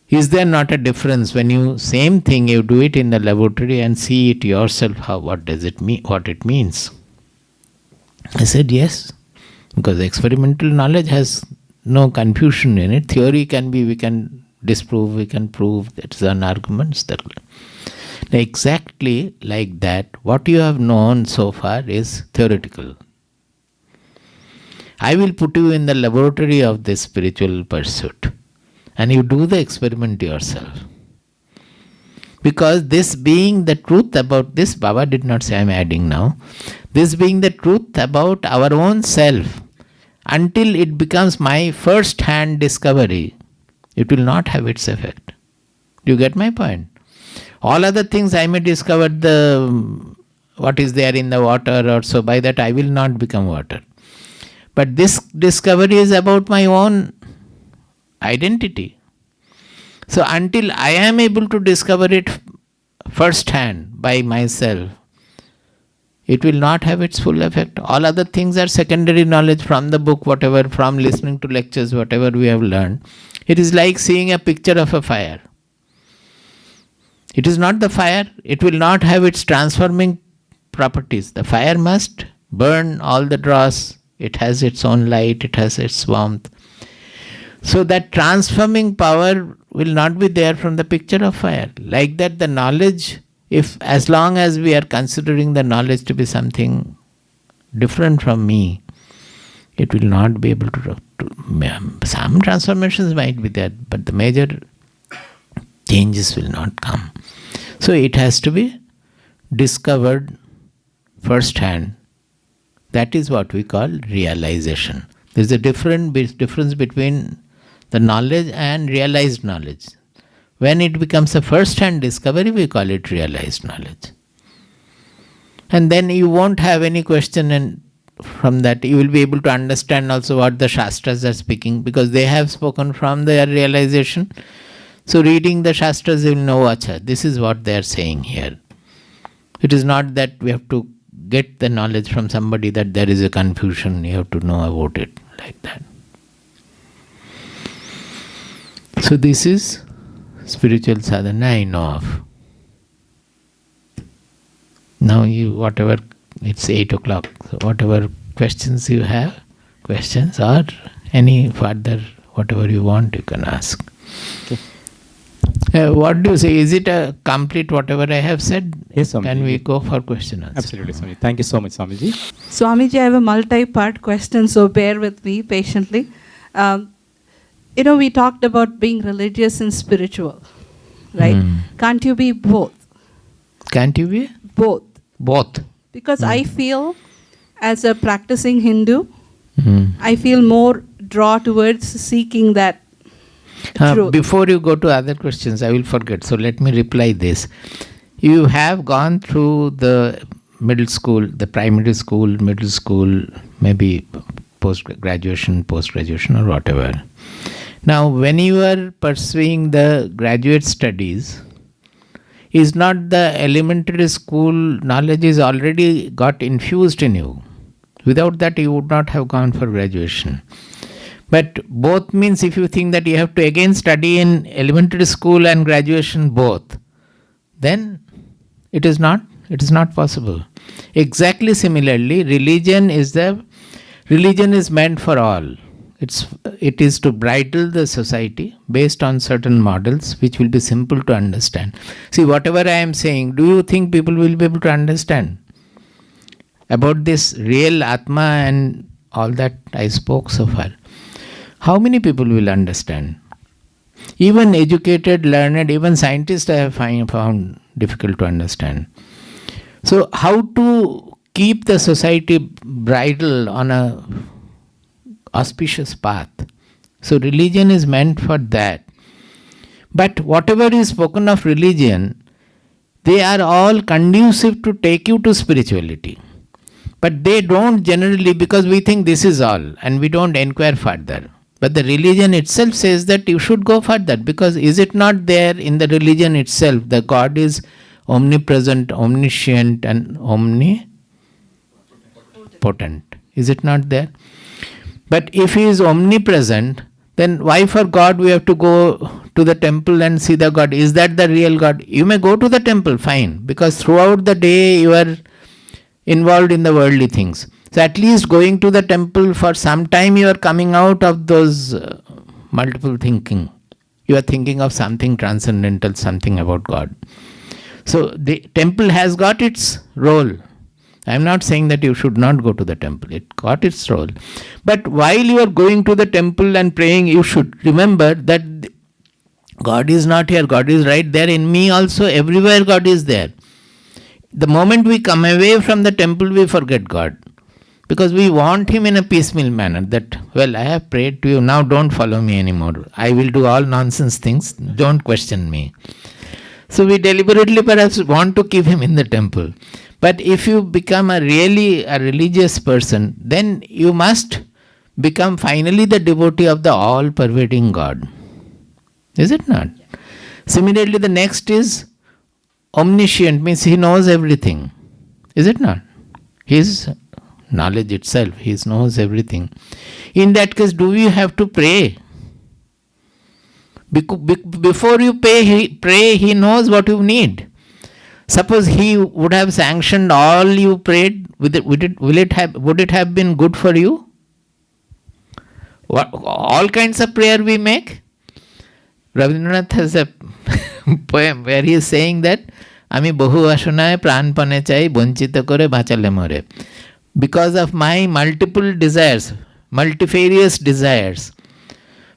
Is there not a difference when you, same thing, you do it in the laboratory and see it yourself, what does it mean, what it means? I said yes, because experimental knowledge has no confusion in it. Theory we can disprove, we can prove. That's an argument. Exactly like that, what you have known so far is theoretical. I will put you in the laboratory of this spiritual pursuit and you do the experiment yourself. Because this being the truth about this, Baba did not say, I am adding now, this being the truth about our own self, until it becomes my first hand discovery, it will not have its effect. Do you get my point? All other things I may discover what is there in the water or so, by that I will not become water. But this discovery is about my own identity. So until I am able to discover it first hand by myself, it will not have its full effect. All other things are secondary knowledge from the book, whatever, from listening to lectures, whatever we have learned. It is like seeing a picture of a fire. It is not the fire. It will not have its transforming properties. The fire must burn all the dross. It has its own light. It has its warmth. So that transforming power will not be there from the picture of fire. Like that, the knowledge, if as long as we are considering the knowledge to be something different from me, it will not be able to some transformations might be there, but the major changes will not come. So it has to be discovered firsthand. That is what we call realization. There is a difference between the knowledge and realized knowledge. When it becomes a first-hand discovery, we call it realized knowledge. And then you won't have any question, and from that you will be able to understand also what the Shastras are speaking, because they have spoken from their realization. So reading the Shastras, you will know, acha, this is what they are saying here. It is not that we have to get the knowledge from somebody that there is a confusion, you have to know about it, like that. So this is spiritual sadhana I know of. Now whatever, it's 8 o'clock, so whatever questions you have, questions or any further, whatever you want, you can ask. Okay. What do you say? Is it a complete whatever I have said? Yes, Swamiji. Can we go for question answer? Absolutely, Swamiji. Thank you so much, Swamiji. Swamiji, I have a multi-part question, so bear with me patiently. We talked about being religious and spiritual, right? Can't you be both? Can't you be? Both. Both. Because I feel, as a practicing Hindu, I feel more draw towards seeking that truth. Before you go to other questions, I will forget. So let me reply this. You have gone through the middle school, the primary school, middle school, maybe post-graduation or whatever. Now, when you are pursuing the graduate studies, is not the elementary school knowledge is already got infused in you. Without that, you would not have gone for graduation. But both means if you think that you have to again study in elementary school and graduation both, then it is not possible. Exactly similarly, religion is meant for all. It is to bridle the society based on certain models which will be simple to understand. See, whatever I am saying, do you think people will be able to understand about this real Atma and all that I spoke so far? How many people will understand? Even educated, learned, even scientists I have found difficult to understand. So how to keep the society bridled on a auspicious path? So religion is meant for that. But whatever is spoken of religion, they are all conducive to take you to spirituality. But they don't generally, because we think this is all and we don't inquire further. But the religion itself says that you should go further, because is it not there in the religion itself? The God is omnipresent, omniscient and omnipotent. Is it not there? But if He is omnipresent, then why for God we have to go to the temple and see the God? Is that the real God? You may go to the temple, fine, because throughout the day you are involved in the worldly things. So at least going to the temple for some time, you are coming out of those multiple thinking. You are thinking of something transcendental, something about God. So the temple has got its role. I am not saying that you should not go to the temple. It got its role. But while you are going to the temple and praying, you should remember that God is not here. God is right there in me also. Everywhere God is there. The moment we come away from the temple, we forget God. Because we want Him in a piecemeal manner. That, well, I have prayed to you. Now don't follow me anymore. I will do all nonsense things. Don't question me. So we deliberately perhaps want to keep Him in the temple. But if you become really a religious person, then you must become finally the devotee of the all-pervading God. Is it not? Similarly, the next is omniscient, means He knows everything. Is it not? His knowledge itself, He knows everything. In that case, do you have to pray? Before you pray, He knows what you need. Suppose He would have sanctioned all you prayed, would it have been good for you? All kinds of prayer we make. Rabindranath has a poem where he is saying that Ami bohu ashunay pranpane chai bonchita kore bachale more. Because of my multiple desires, multifarious desires,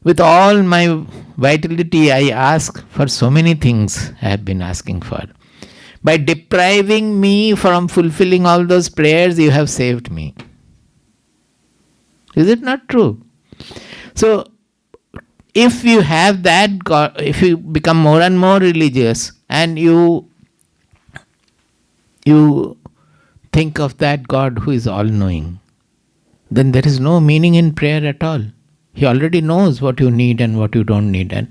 with all my vitality I ask for so many things I have been asking for. By depriving me from fulfilling all those prayers, you have saved me. Is it not true? So, if you have that God, if you become more and more religious and you think of that God who is all-knowing, then there is no meaning in prayer at all. He already knows what you need and what you don't need. And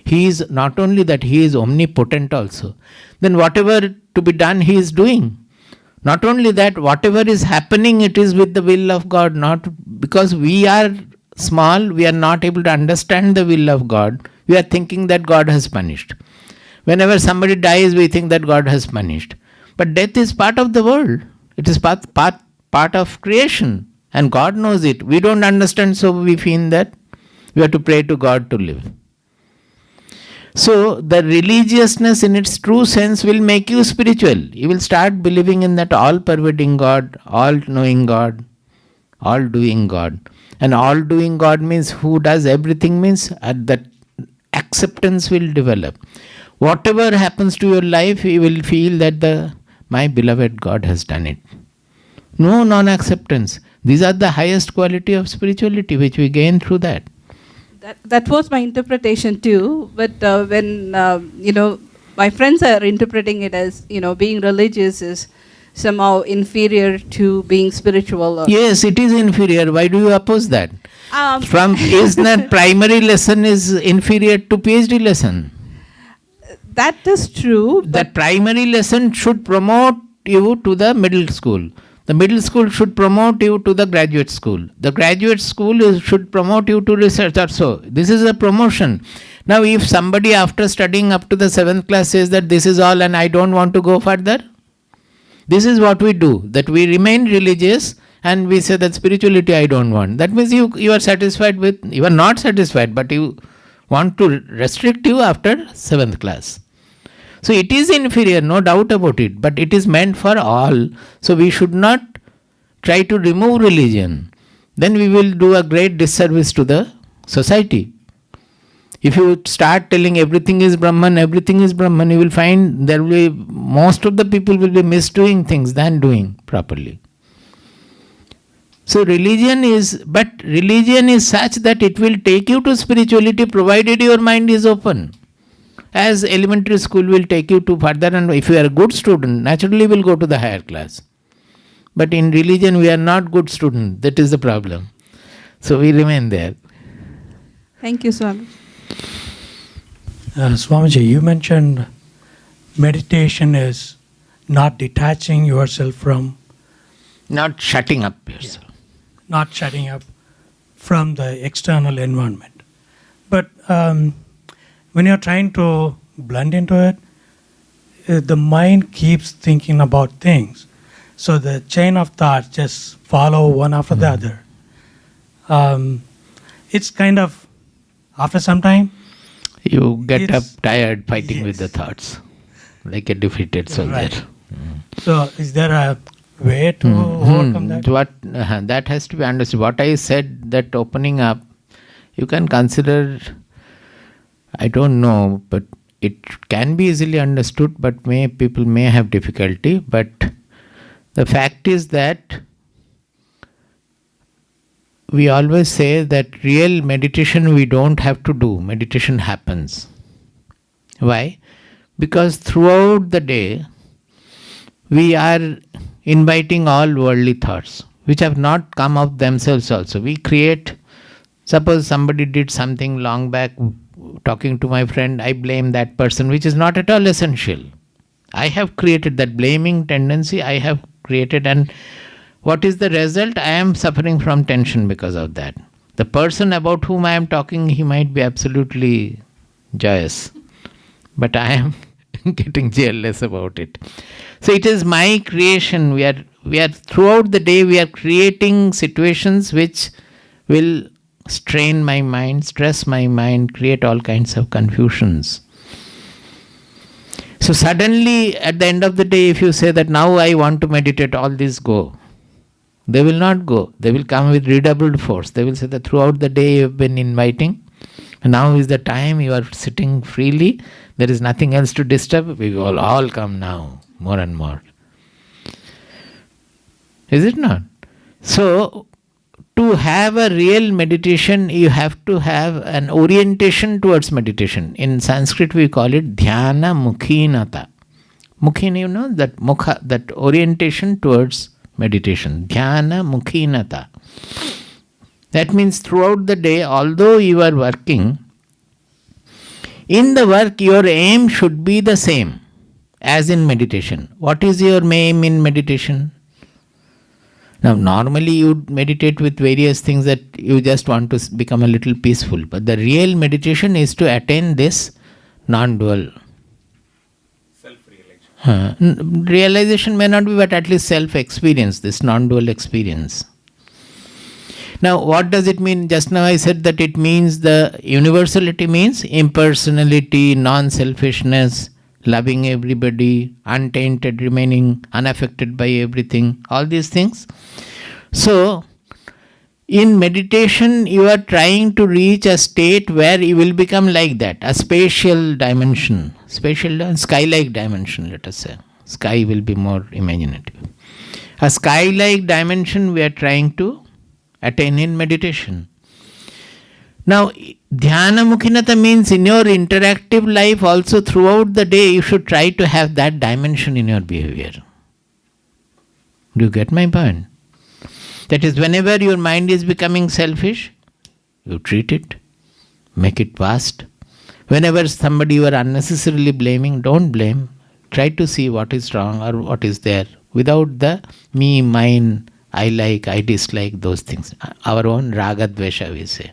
He is not only that, He is omnipotent also. Then whatever to be done, He is doing. Not only that, whatever is happening, it is with the will of God. Not because we are small, we are not able to understand the will of God. We are thinking that God has punished. Whenever somebody dies, we think that God has punished. But death is part of the world. It is part of creation. And God knows it. We don't understand, so we feel that we have to pray to God to live. So, the religiousness in its true sense will make you spiritual. You will start believing in that all-pervading God, all-knowing God, all-doing God. And all-doing God means who does everything, means that acceptance will develop. Whatever happens to your life, you will feel that my beloved God has done it. No non-acceptance. These are the highest quality of spirituality which we gain through that. That was my interpretation too. But when my friends are interpreting it as being religious is somehow inferior to being spiritual. Yes, it is inferior. Why do you oppose that? Is that primary lesson is inferior to PhD lesson? That is true. That primary lesson should promote you to the middle school. The middle school should promote you to the graduate school. The graduate school should promote you to research also. This is a promotion. Now, if somebody after studying up to the 7th class says that this is all and I don't want to go further, this is what we do. That we remain religious and we say that spirituality I don't want. That means you are satisfied with, you are not satisfied, but you want to restrict you after 7th class. So it is inferior, no doubt about it, but it is meant for all. So we should not try to remove religion. Then we will do a great disservice to the society. If you start telling everything is Brahman, you will find there will be, most of the people will be misdoing things than doing properly. So religion is such that it will take you to spirituality provided your mind is open. As elementary school will take you to further, and if you are a good student, naturally will go to the higher class. But in religion, we are not good students. That is the problem. So we remain there. Thank you, Swami. Swamiji, you mentioned meditation is not detaching yourself from... Not shutting up yourself. Not shutting up from the external environment. But when you're trying to blend into it, the mind keeps thinking about things. So the chain of thought just follow one after the other. It's kind of, after some time, You get up It's- tired fighting with the Yes. thoughts, like a defeated soldier. Right. So, is there a way to overcome that? That has to be understood. What I said, that opening up, you can consider, I don't know, but it can be easily understood, but people may have difficulty. But the fact is that we always say that real meditation we don't have to do. Meditation happens. Why? Because throughout the day, we are inviting all worldly thoughts, which have not come of themselves also. We create, suppose somebody did something long back, talking to my friend, I blame that person, which is not at all essential. I have created that blaming tendency, I have created, and what is the result? I am suffering from tension because of that. The person about whom I am talking, he might be absolutely joyous, but I am getting jealous about it. So it is my creation. We are throughout the day we are creating situations which will strain my mind, stress my mind, create all kinds of confusions. So suddenly at the end of the day, if you say that now I want to meditate, all these go. They will not go. They will come with redoubled force. They will say that throughout the day you have been inviting. Now is the time, you are sitting freely. There is nothing else to disturb. We will all come now, more and more. Is it not? So, to have a real meditation, you have to have an orientation towards meditation. In Sanskrit, we call it dhyana mukhinata. Mukhin, you know, that mukha, that orientation towards meditation. Dhyana mukhinata. That means throughout the day, although you are working, in the work your aim should be the same as in meditation. What is your aim in meditation? Now, normally you meditate with various things that you just want to become a little peaceful. But the real meditation is to attain this non-dual. Self-realization. Realization may not be, but at least self-experience, this non-dual experience. Now, what does it mean? Just now I said that it means the universality means impersonality, non-selfishness, loving everybody, untainted, remaining unaffected by everything, all these things. So, in meditation, you are trying to reach a state where you will become like that, a spatial dimension, sky-like dimension, let us say. Sky will be more imaginative. A sky-like dimension we are trying to attain in meditation. Now, dhyana mukhinata means in your interactive life also throughout the day you should try to have that dimension in your behavior. Do you get my point? That is, whenever your mind is becoming selfish, you treat it, make it vast. Whenever somebody you are unnecessarily blaming, don't blame. Try to see what is wrong or what is there without the me, mine, I like, I dislike, those things. Our own raga dvesha, we say.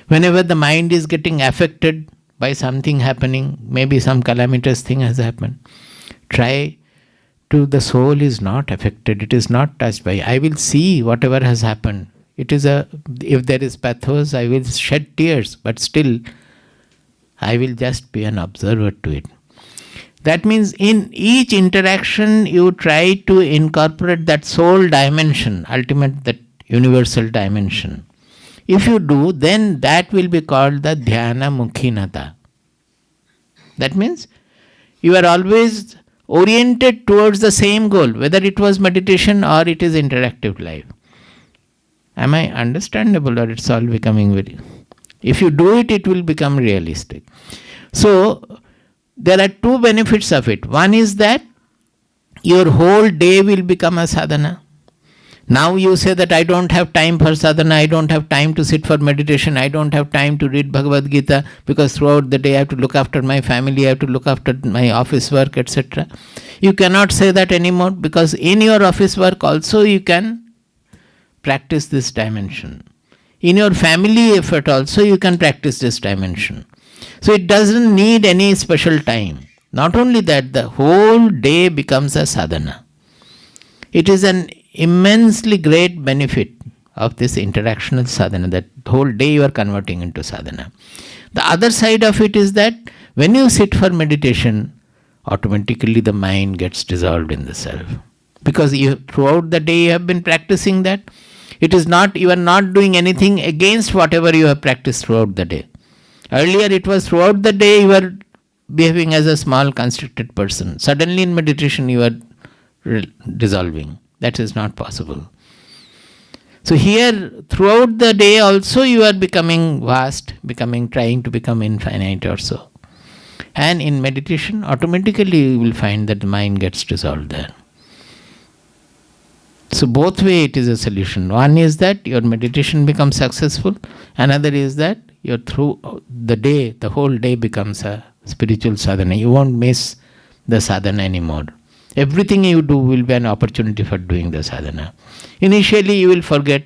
Whenever the mind is getting affected by something happening, maybe some calamitous thing has happened, try to, the soul is not affected, it is not touched by. I will see whatever has happened. It is if there is pathos, I will shed tears, but still, I will just be an observer to it. That means in each interaction, you try to incorporate that soul dimension, ultimate, that universal dimension. If you do, then that will be called the dhyana mukhinata. That means you are always oriented towards the same goal, whether it was meditation or it is interactive life. Am I understandable, or it's all becoming very... If you do it, it will become realistic. So, there are two benefits of it. One is that your whole day will become a sadhana. Now you say that I don't have time for sadhana, I don't have time to sit for meditation, I don't have time to read Bhagavad Gita because throughout the day I have to look after my family, I have to look after my office work, etc. You cannot say that anymore, because in your office work also you can practice this dimension. In your family effort also you can practice this dimension. So it doesn't need any special time. Not only that, the whole day becomes a sadhana. It is an immensely great benefit of this interactional sadhana, that whole day you are converting into sadhana. The other side of it is that when you sit for meditation, automatically the mind gets dissolved in the self. Because throughout the day you have been practicing that. It is not, you are not doing anything against whatever you have practiced throughout the day. Earlier it was throughout the day you were behaving as a small constricted person. Suddenly in meditation you are dissolving. That is not possible. So here throughout the day also you are becoming vast, trying to become infinite or so. And in meditation automatically you will find that the mind gets dissolved there. So both way it is a solution. One is that your meditation becomes successful. Another is that your through the day, the whole day becomes a spiritual sadhana. You won't miss the sadhana anymore. Everything you do will be an opportunity for doing the sadhana. Initially you will forget.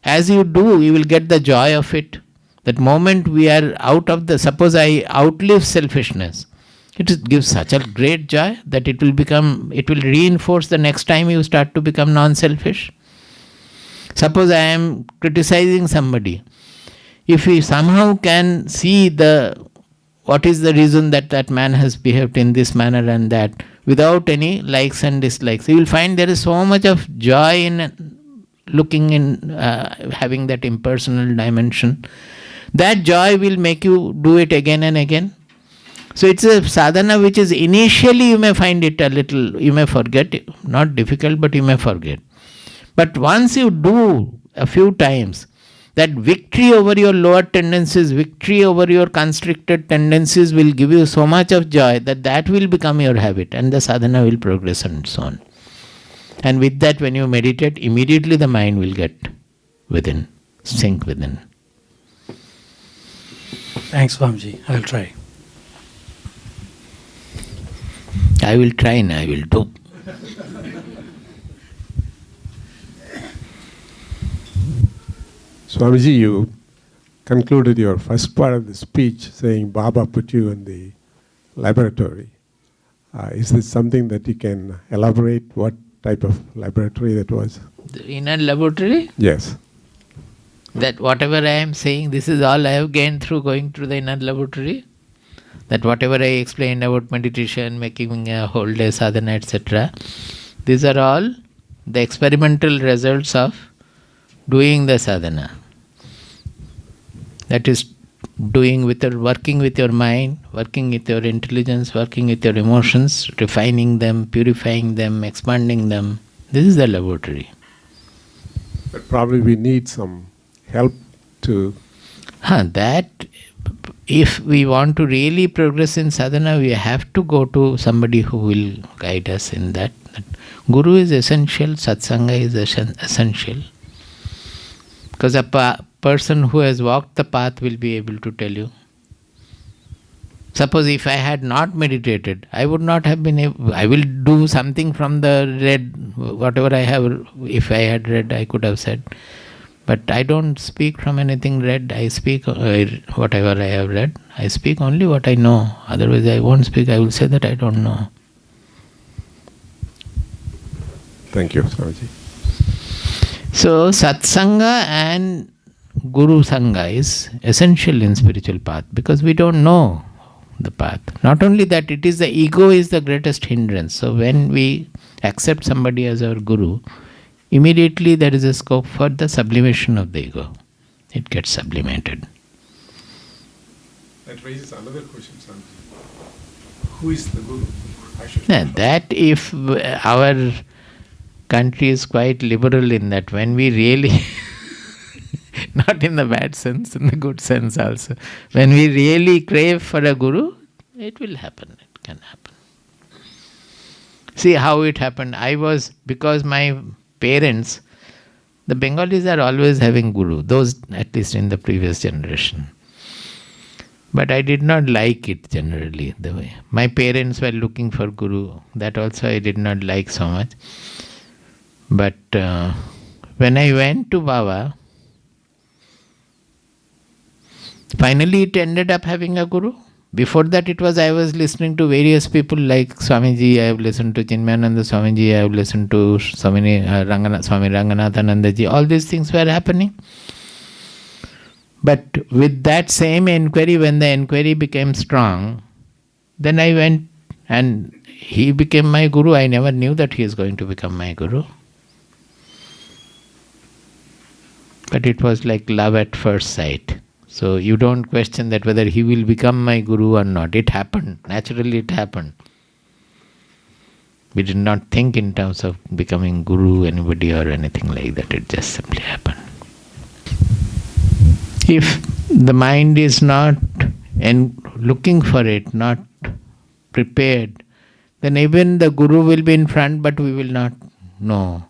As you do, you will get the joy of it. That moment we are out of the, suppose I outlive selfishness. It gives such a great joy that it will reinforce the next time you start to become non-selfish. Suppose I am criticizing somebody. If we somehow can see what is the reason that man has behaved in this manner and that, without any likes and dislikes, you will find there is so much of joy in looking in, having that impersonal dimension. That joy will make you do it again and again. So it's a sadhana which is initially you may find it a little, you may forget, not difficult, but you may forget. But once you do a few times, that victory over your lower tendencies, victory over your constricted tendencies will give you so much of joy that will become your habit and the sadhana will progress and so on. And with that, when you meditate, immediately the mind will get within, sink within. Thanks, Swamiji. I will try. I will try and I will do. Swamiji, you concluded your first part of the speech saying Baba put you in the laboratory. Is this something that you can elaborate? What type of laboratory that was? The inner laboratory? Yes. That whatever I am saying, this is all I have gained through going through the inner laboratory. That whatever I explained about meditation, making a whole day sadhana, etc. These are all the experimental results of doing the sadhana. That is working with your mind, working with your intelligence, working with your emotions, refining them, purifying them, expanding them. This is the laboratory. But probably we need some help to... That if we want to really progress in sadhana, we have to go to somebody who will guide us in that. Guru is essential, satsanga is essential. Because a person who has walked the path will be able to tell you. Suppose if I had not meditated, I would not have been able, I will do something from the read, whatever I have, if I had read, I could have said. But I don't speak from anything read, I speak whatever I have read, I speak only what I know. Otherwise I won't speak, I will say that I don't know. Thank you, Swamiji. So satsanga and Guru Sangha is essential in spiritual path because we don't know the path. Not only that, it is the ego is the greatest hindrance. So when we accept somebody as our Guru, immediately there is a scope for the sublimation of the ego. It gets sublimated. That raises another question, Swamiji. Who is the Guru? That if our country is quite liberal in that, when we really, not in the bad sense, in the good sense also, when we really crave for a Guru, it will happen, it can happen. See how it happened. Because my parents, the Bengalis are always having Guru, those at least in the previous generation. But I did not like it generally, the way. My parents were looking for Guru, that also I did not like so much. But when I went to Baba, finally it ended up having a Guru. Before that I was listening to various people like Swamiji, I have listened to Chinmayananda Swamiji, I have listened to Swami Ranganathanandaji, all these things were happening. But with that same enquiry, when the enquiry became strong, then I went and he became my guru. I never knew that he is going to become my guru. But it was like love at first sight. So you don't question that whether he will become my guru or not. It happened. Naturally it happened. We did not think in terms of becoming guru, anybody or anything like that. It just simply happened. If the mind is not looking for it, not prepared, then even the guru will be in front, but we will not know.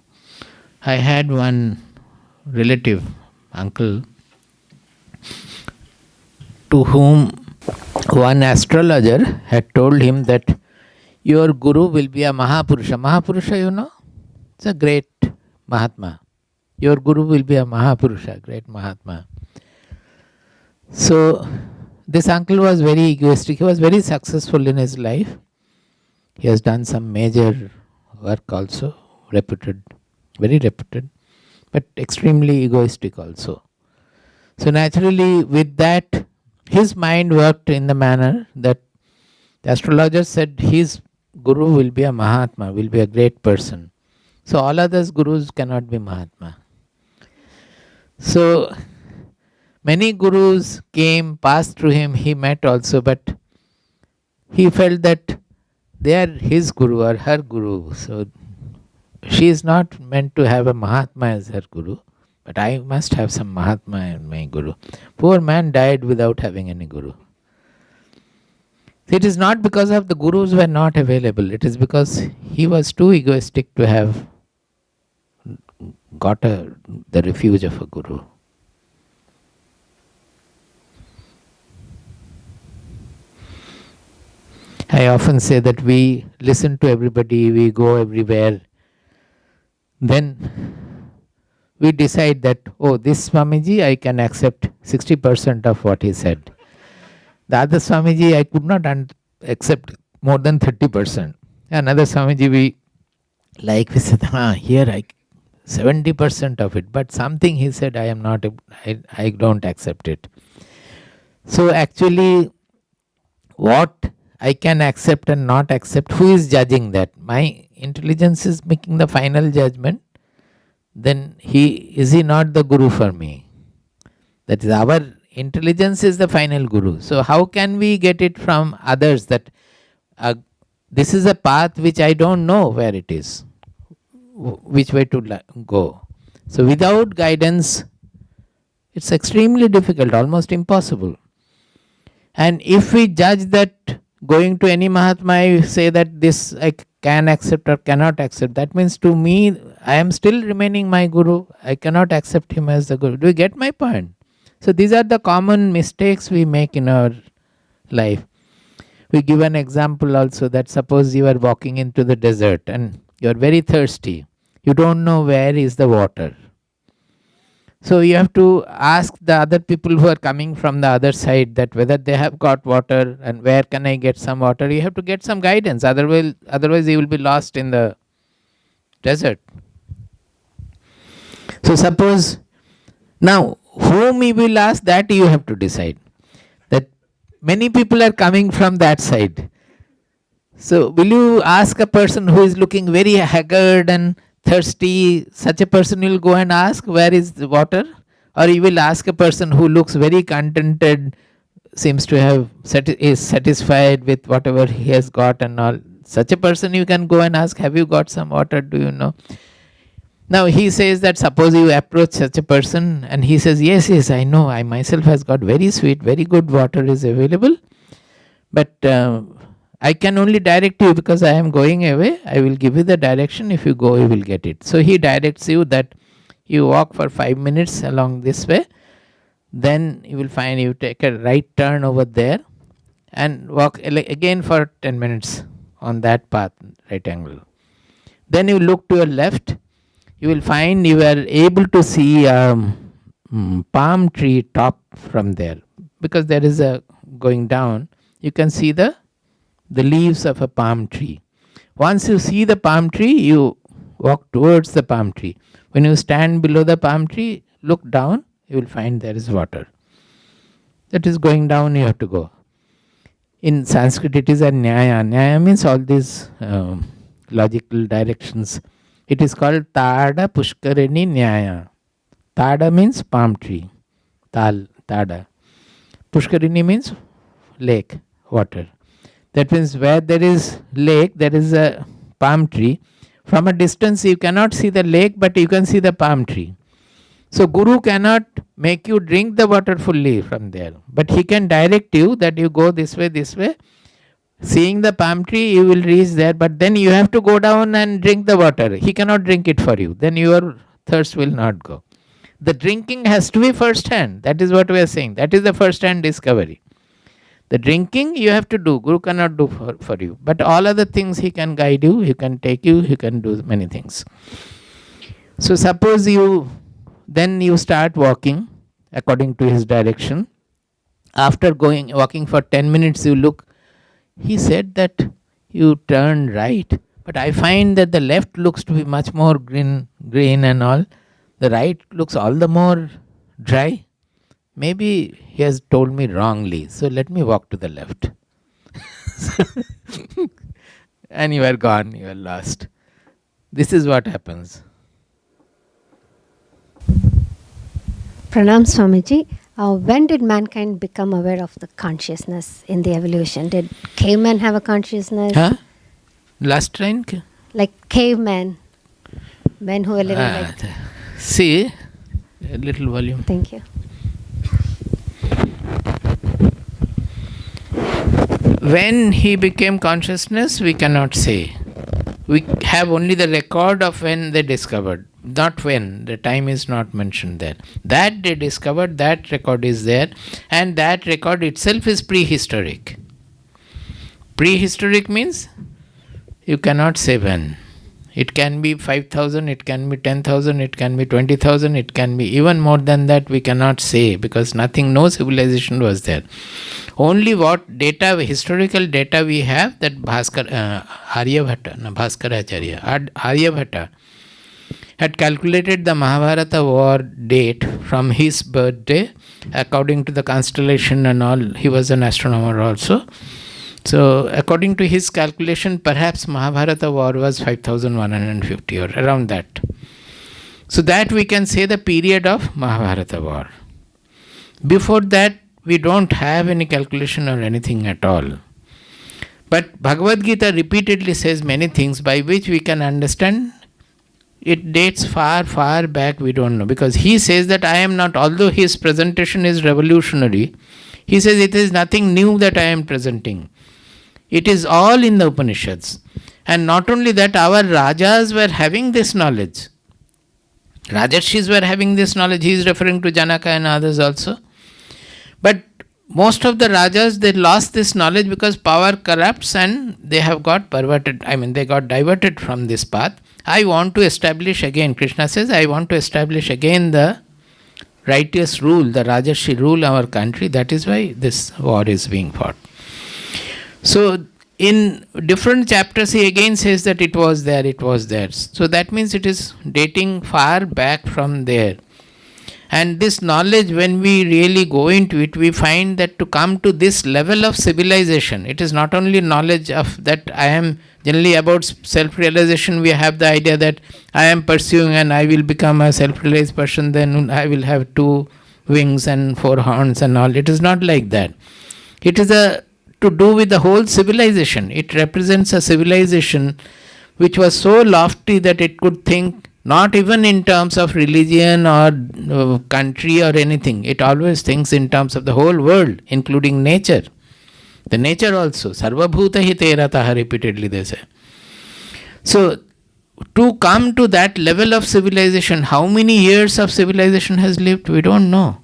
I had one relative, uncle, to whom one astrologer had told him that your guru will be a Mahapurusha. Mahapurusha, you know? It's a great Mahatma. Your guru will be a Mahapurusha, great Mahatma. So, this uncle was very egoistic. He was very successful in his life. He has done some major work also, reputed, very reputed, but extremely egoistic also. So naturally, with that, his mind worked in the manner that the astrologer said his guru will be a Mahatma, will be a great person. So all others gurus cannot be Mahatma. So many gurus came, passed through him, he met also, but he felt that they are his guru or her guru. So she is not meant to have a Mahatma as her guru, but I must have some Mahatma in my guru. Poor man died without having any guru. It is not because of the gurus were not available. It is because he was too egoistic to have got the refuge of a guru. I often say that we listen to everybody, we go everywhere. Then we decide that, oh, this Swamiji, I can accept 60% of what he said. The other Swamiji, I could not accept more than 30%. Another Swamiji, we said, here 70% of it. But something he said, I don't accept it. So actually, what I can accept and not accept, who is judging that? My intelligence is making the final judgment. Then is he not the guru for me? That is, our intelligence is the final guru. So how can we get it from others that this is a path which I don't know where it is, which way to go. So without guidance, it's extremely difficult, almost impossible. And if we judge that going to any Mahatma, I say that this I can accept or cannot accept, that means to me, I am still remaining my guru. I cannot accept him as the guru. Do you get my point? So these are the common mistakes we make in our life. We give an example also that suppose you are walking into the desert and you are very thirsty. You don't know where is the water. So you have to ask the other people who are coming from the other side that whether they have got water and where can I get some water. You have to get some guidance. Otherwise you will be lost in the desert. So suppose now whom you will ask, that you have to decide. That many people are coming from that side. So will you ask a person who is looking very haggard and thirsty, such a person will go and ask where is the water? Or you will ask a person who looks very contented, seems to have is satisfied with whatever he has got and all. Such a person you can go and ask, have you got some water, do you know? Now he says that suppose you approach such a person and he says, yes, I know, I myself has got very sweet, very good water is available, but I can only direct you because I am going away. I will give you the direction. If you go, you will get it. So he directs you that you walk for 5 minutes along this way. Then you will find you take a right turn over there and walk again for 10 minutes on that path, right angle. Then you look to your left. You will find you are able to see a palm tree top from there. Because there is a going down, you can see the leaves of a palm tree. Once you see the palm tree, you walk towards the palm tree. When you stand below the palm tree, look down, you will find there is water. That is going down, you have to go. In Sanskrit, it is a nyaya. Nyaya means all these logical directions. It is called Tada Pushkarini Nyaya. Tada means palm tree. Tada. Pushkarini means lake, water. That means where there is lake, there is a palm tree. From a distance, you cannot see the lake, but you can see the palm tree. So Guru cannot make you drink the water fully from there, but he can direct you that you go this way, this way. Seeing the palm tree, you will reach there, but then you have to go down and drink the water. He cannot drink it for you. Then your thirst will not go. The drinking has to be first hand. That is what we are saying. That is the first hand discovery. The drinking you have to do. Guru cannot do for you. But all other things he can guide you, he can take you, he can do many things. So suppose then you start walking according to his direction. After walking for 10 minutes, you look. He said that you turn right, but I find that the left looks to be much more green and all. The right looks all the more dry. Maybe he has told me wrongly, so let me walk to the left. And you are gone, you are lost. This is what happens. Pranam Swamiji, when did mankind become aware of the consciousness in the evolution? Did cavemen have a consciousness? Huh? Last line? Like cavemen, men who were living like... See, a little volume. Thank you. When he became consciousness, we cannot say. We have only the record of when they discovered. Not when, the time is not mentioned there. That they discovered, that record is there, and that record itself is prehistoric. Prehistoric means you cannot say when. It can be 5,000, it can be 10,000, it can be 20,000, it can be even more than that, we cannot say, because no civilization was there. Only what data, historical data we have, that Aryabhata had calculated the Mahabharata war date from his birthday according to the constellation and all. He was an astronomer also. So according to his calculation, perhaps Mahabharata war was 5150 or around that. So that we can say the period of Mahabharata war. Before that, we don't have any calculation or anything at all. But Bhagavad Gita repeatedly says many things by which we can understand. It dates far, far back, we don't know. Because he says that I am not, although his presentation is revolutionary, he says it is nothing new that I am presenting. It is all in the Upanishads. And not only that, our Rajas were having this knowledge. Rajarshis were having this knowledge. He is referring to Janaka and others also. But most of the Rajas, they lost this knowledge because power corrupts and they have got perverted. They got diverted from this path. I want to establish again, Krishna says, I want to establish again the righteous rule, the Rajarshi rule in our country. That is why this war is being fought. So, in different chapters, he again says that it was there, it was there. So, that means it is dating far back from there. And this knowledge, when we really go into it, we find that to come to this level of civilization, it is not only knowledge of that I am generally about self-realization. We have the idea that I am pursuing and I will become a self-realized person, then I will have 2 wings and 4 horns and all. It is not like that. It is to do with the whole civilization. It represents a civilization which was so lofty that it could think not even in terms of religion or country or anything. It always thinks in terms of the whole world, including nature. The nature also. Sarva bhuta hi terataha, repeatedly they say. So, to come to that level of civilization, how many years of civilization has lived? We don't know.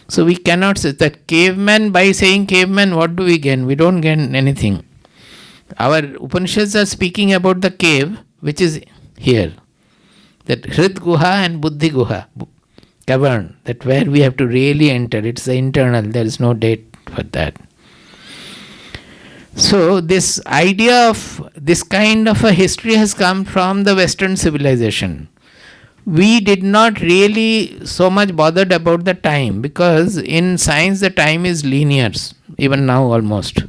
So, we cannot say that caveman, by saying caveman, what do we gain? We don't gain anything. Our Upanishads are speaking about the cave, which is here. That Hrit Guha and Buddhi Guha, cavern, that where we have to really enter. It's the internal, there is no date for that. So, this idea of this kind of a history has come from the Western civilization. we did not really so much bothered about the time, because in science the time is linear, even now almost.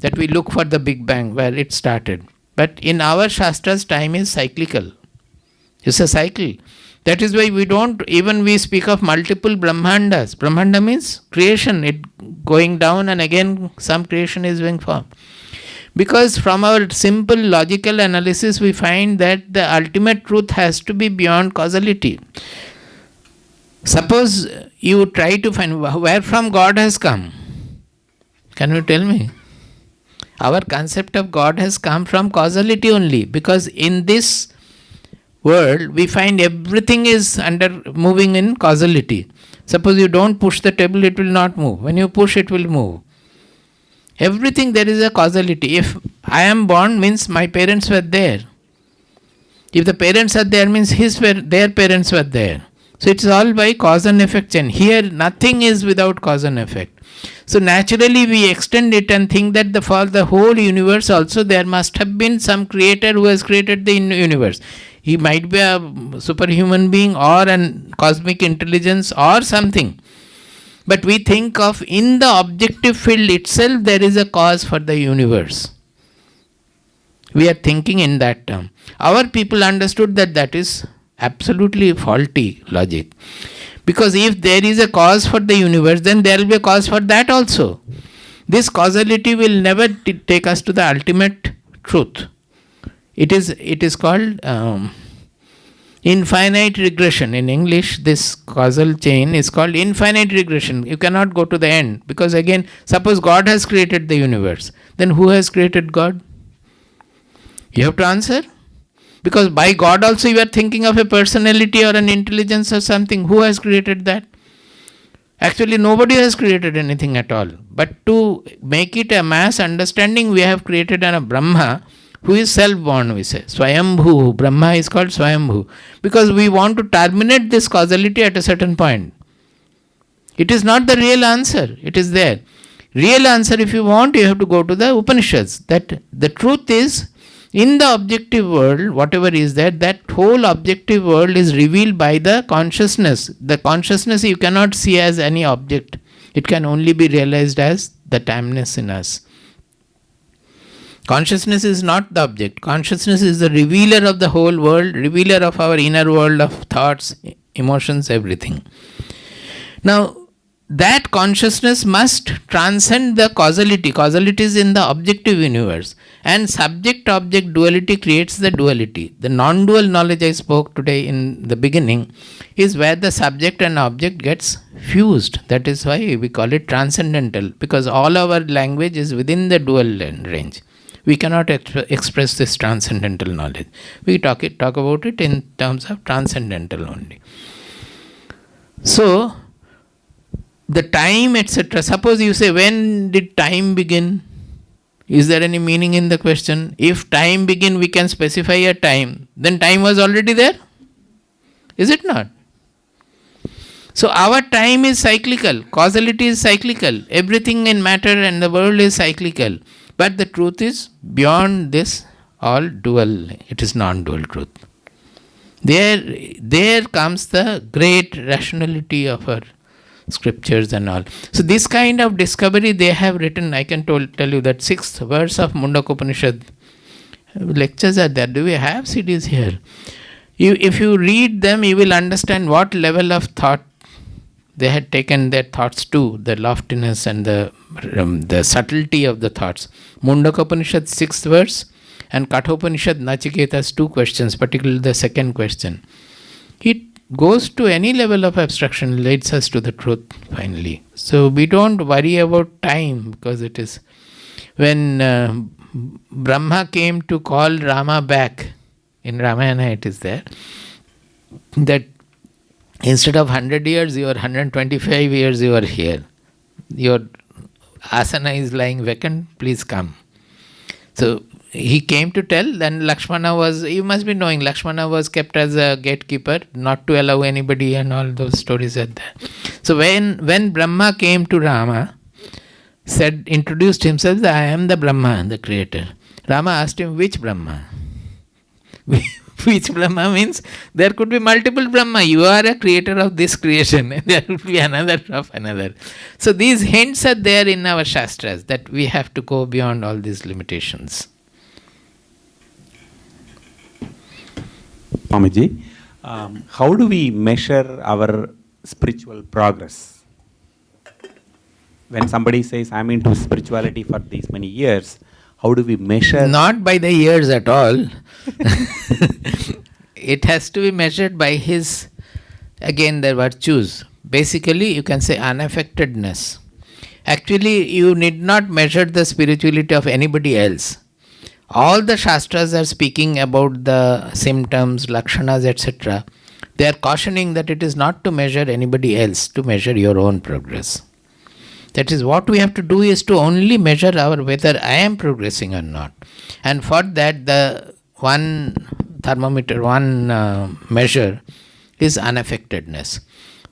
That we look for the Big Bang, where it started. But in our Shastras, time is cyclical. It's a cycle. That is why we speak of multiple Brahmandas. Brahmanda means creation, it going down and again some creation is being formed. Because from our simple logical analysis, we find that the ultimate truth has to be beyond causality. Suppose you try to find where from God has come. Can you tell me? Our concept of God has come from causality only, because in this world we find everything is moving in causality. Suppose you don't push the table, it will not move. When you push, it will move. Everything there is a causality. If I am born, means my parents were there. If the parents are there, means their parents were there. So it's all by cause and effect chain. Here nothing is without cause and effect. So naturally we extend it and think that for the whole universe also there must have been some creator who has created the universe. He might be a superhuman being or a cosmic intelligence or something. But we think of in the objective field itself there is a cause for the universe. We are thinking in that term. Our people understood that is absolutely faulty logic. Because if there is a cause for the universe, then there will be a cause for that also. This causality will never take us to the ultimate truth. It is called infinite regression. In English, this causal chain is called infinite regression. You cannot go to the end, because again, suppose God has created the universe, then who has created God? You have to answer. Because by God also you are thinking of a personality or an intelligence or something. Who has created that? Actually nobody has created anything at all. But to make it a mass understanding, we have created a Brahma who is self-born, we say. Swayambhu. Brahma is called Swayambhu. Because we want to terminate this causality at a certain point. It is not the real answer. It is there. Real answer, if you want, you have to go to the Upanishads. That the truth is, in the objective world, whatever is there, that whole objective world is revealed by the consciousness. The consciousness you cannot see as any object. It can only be realized as the timeless in us. Consciousness is not the object. Consciousness is the revealer of the whole world, revealer of our inner world of thoughts, emotions, everything. Now, that consciousness must transcend the causality. Causality is in the objective universe. And subject-object duality creates the duality. The non-dual knowledge I spoke today in the beginning is where the subject and object gets fused. That is why we call it transcendental. Because all our language is within the dual range. We cannot express this transcendental knowledge. We talk about it in terms of transcendental only. So, the time, etc. Suppose you say, when did time begin? Is there any meaning in the question? If time begin, we can specify a time. Then time was already there? Is it not? So our time is cyclical. Causality is cyclical. Everything in matter and the world is cyclical. But the truth is beyond this all dual. It is non-dual truth. There comes the great rationality of our scriptures and all. So this kind of discovery they have written. I can tell you that 6th verse of Mundaka Upanishad. Lectures are there. Do we have CDs here? If you read them, you will understand what level of thought they had taken their thoughts to, the loftiness and the subtlety of the thoughts. Mundaka Upanishad 6th verse and Kathopanishad Nachiketa's 2 questions, particularly the second question. It goes to any level of abstraction, leads us to the truth finally. So we don't worry about time, because it is when Brahma came to call Rama back, in Ramayana it is there, that instead of 100 years, you are 125 years, you are here. Your asana is lying vacant, please come. So he came to tell, then Lakshmana was, you must be knowing, Lakshmana was kept as a gatekeeper, not to allow anybody, and all those stories are there. So when Brahma came to Rama, introduced himself, that I am the Brahma, the creator. Rama asked him, which Brahma? Which Brahma means there could be multiple Brahma. You are a creator of this creation. There could be another of another. So these hints are there in our Shastras that we have to go beyond all these limitations. Swamiji, how do we measure our spiritual progress? When somebody says, I'm into spirituality for these many years, how do we measure? Not by the years at all. It has to be measured by his, again, the virtues. Basically, you can say unaffectedness. Actually, you need not measure the spirituality of anybody else. All the Shastras are speaking about the symptoms, lakshanas, etc. They are cautioning that it is not to measure anybody else, to measure your own progress. That is, what we have to do is to only measure whether I am progressing or not. And for that, the one thermometer, one measure is unaffectedness.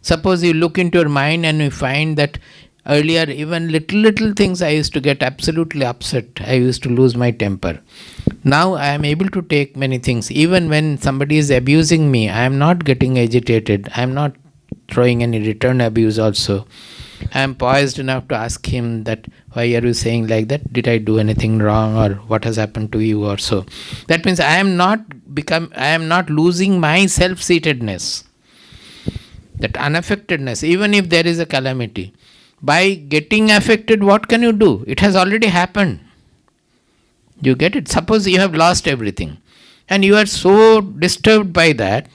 Suppose you look into your mind and you find that earlier, even little things I used to get absolutely upset. I used to lose my temper. Now I am able to take many things. Even when somebody is abusing me, I am not getting agitated. I am not throwing any return abuse also. I am poised enough to ask him that, why are you saying like that? Did I do anything wrong, or what has happened to you or so? That means I am not losing my self-seatedness. That unaffectedness, even if there is a calamity. By getting affected, what can you do? It has already happened. You get it? Suppose you have lost everything and you are so disturbed by that.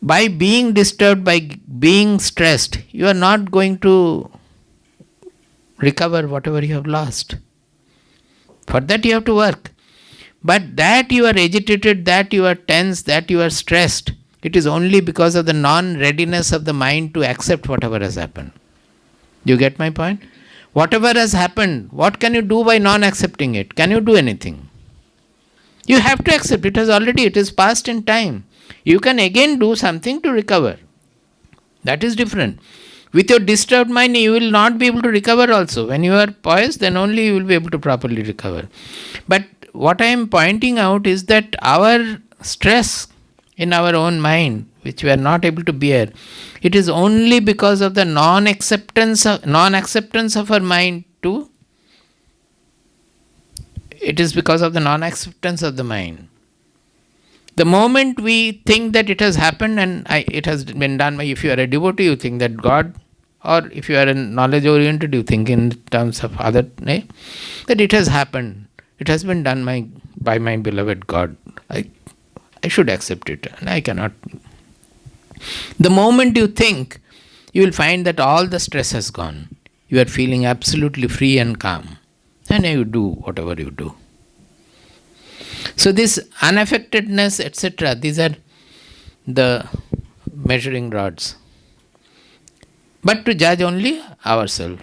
By being disturbed, by being stressed, you are not going to recover whatever you have lost. For that you have to work. But that you are agitated, that you are tense, that you are stressed, it is only because of the non-readiness of the mind to accept whatever has happened. You get my point? Whatever has happened, what can you do by non-accepting it? Can you do anything? You have to accept it it is past in time. You can again do something to recover. That is different. With your disturbed mind, you will not be able to recover also. When you are poised, then only you will be able to properly recover. But what I am pointing out is that our stress in our own mind, which we are not able to bear, it is only because of the non-acceptance of our mind to. It is because of the non-acceptance of the mind. The moment we think that it has happened and it has been done by, if you are a devotee, you think that God, or if you are a knowledge-oriented, you think in terms of other, that it has happened. It has been done by my beloved God. I should accept it, and I cannot. The moment you think, you will find that all the stress has gone. You are feeling absolutely free and calm, and you do whatever you do. So this unaffectedness, etc., these are the measuring rods. But to judge only ourselves.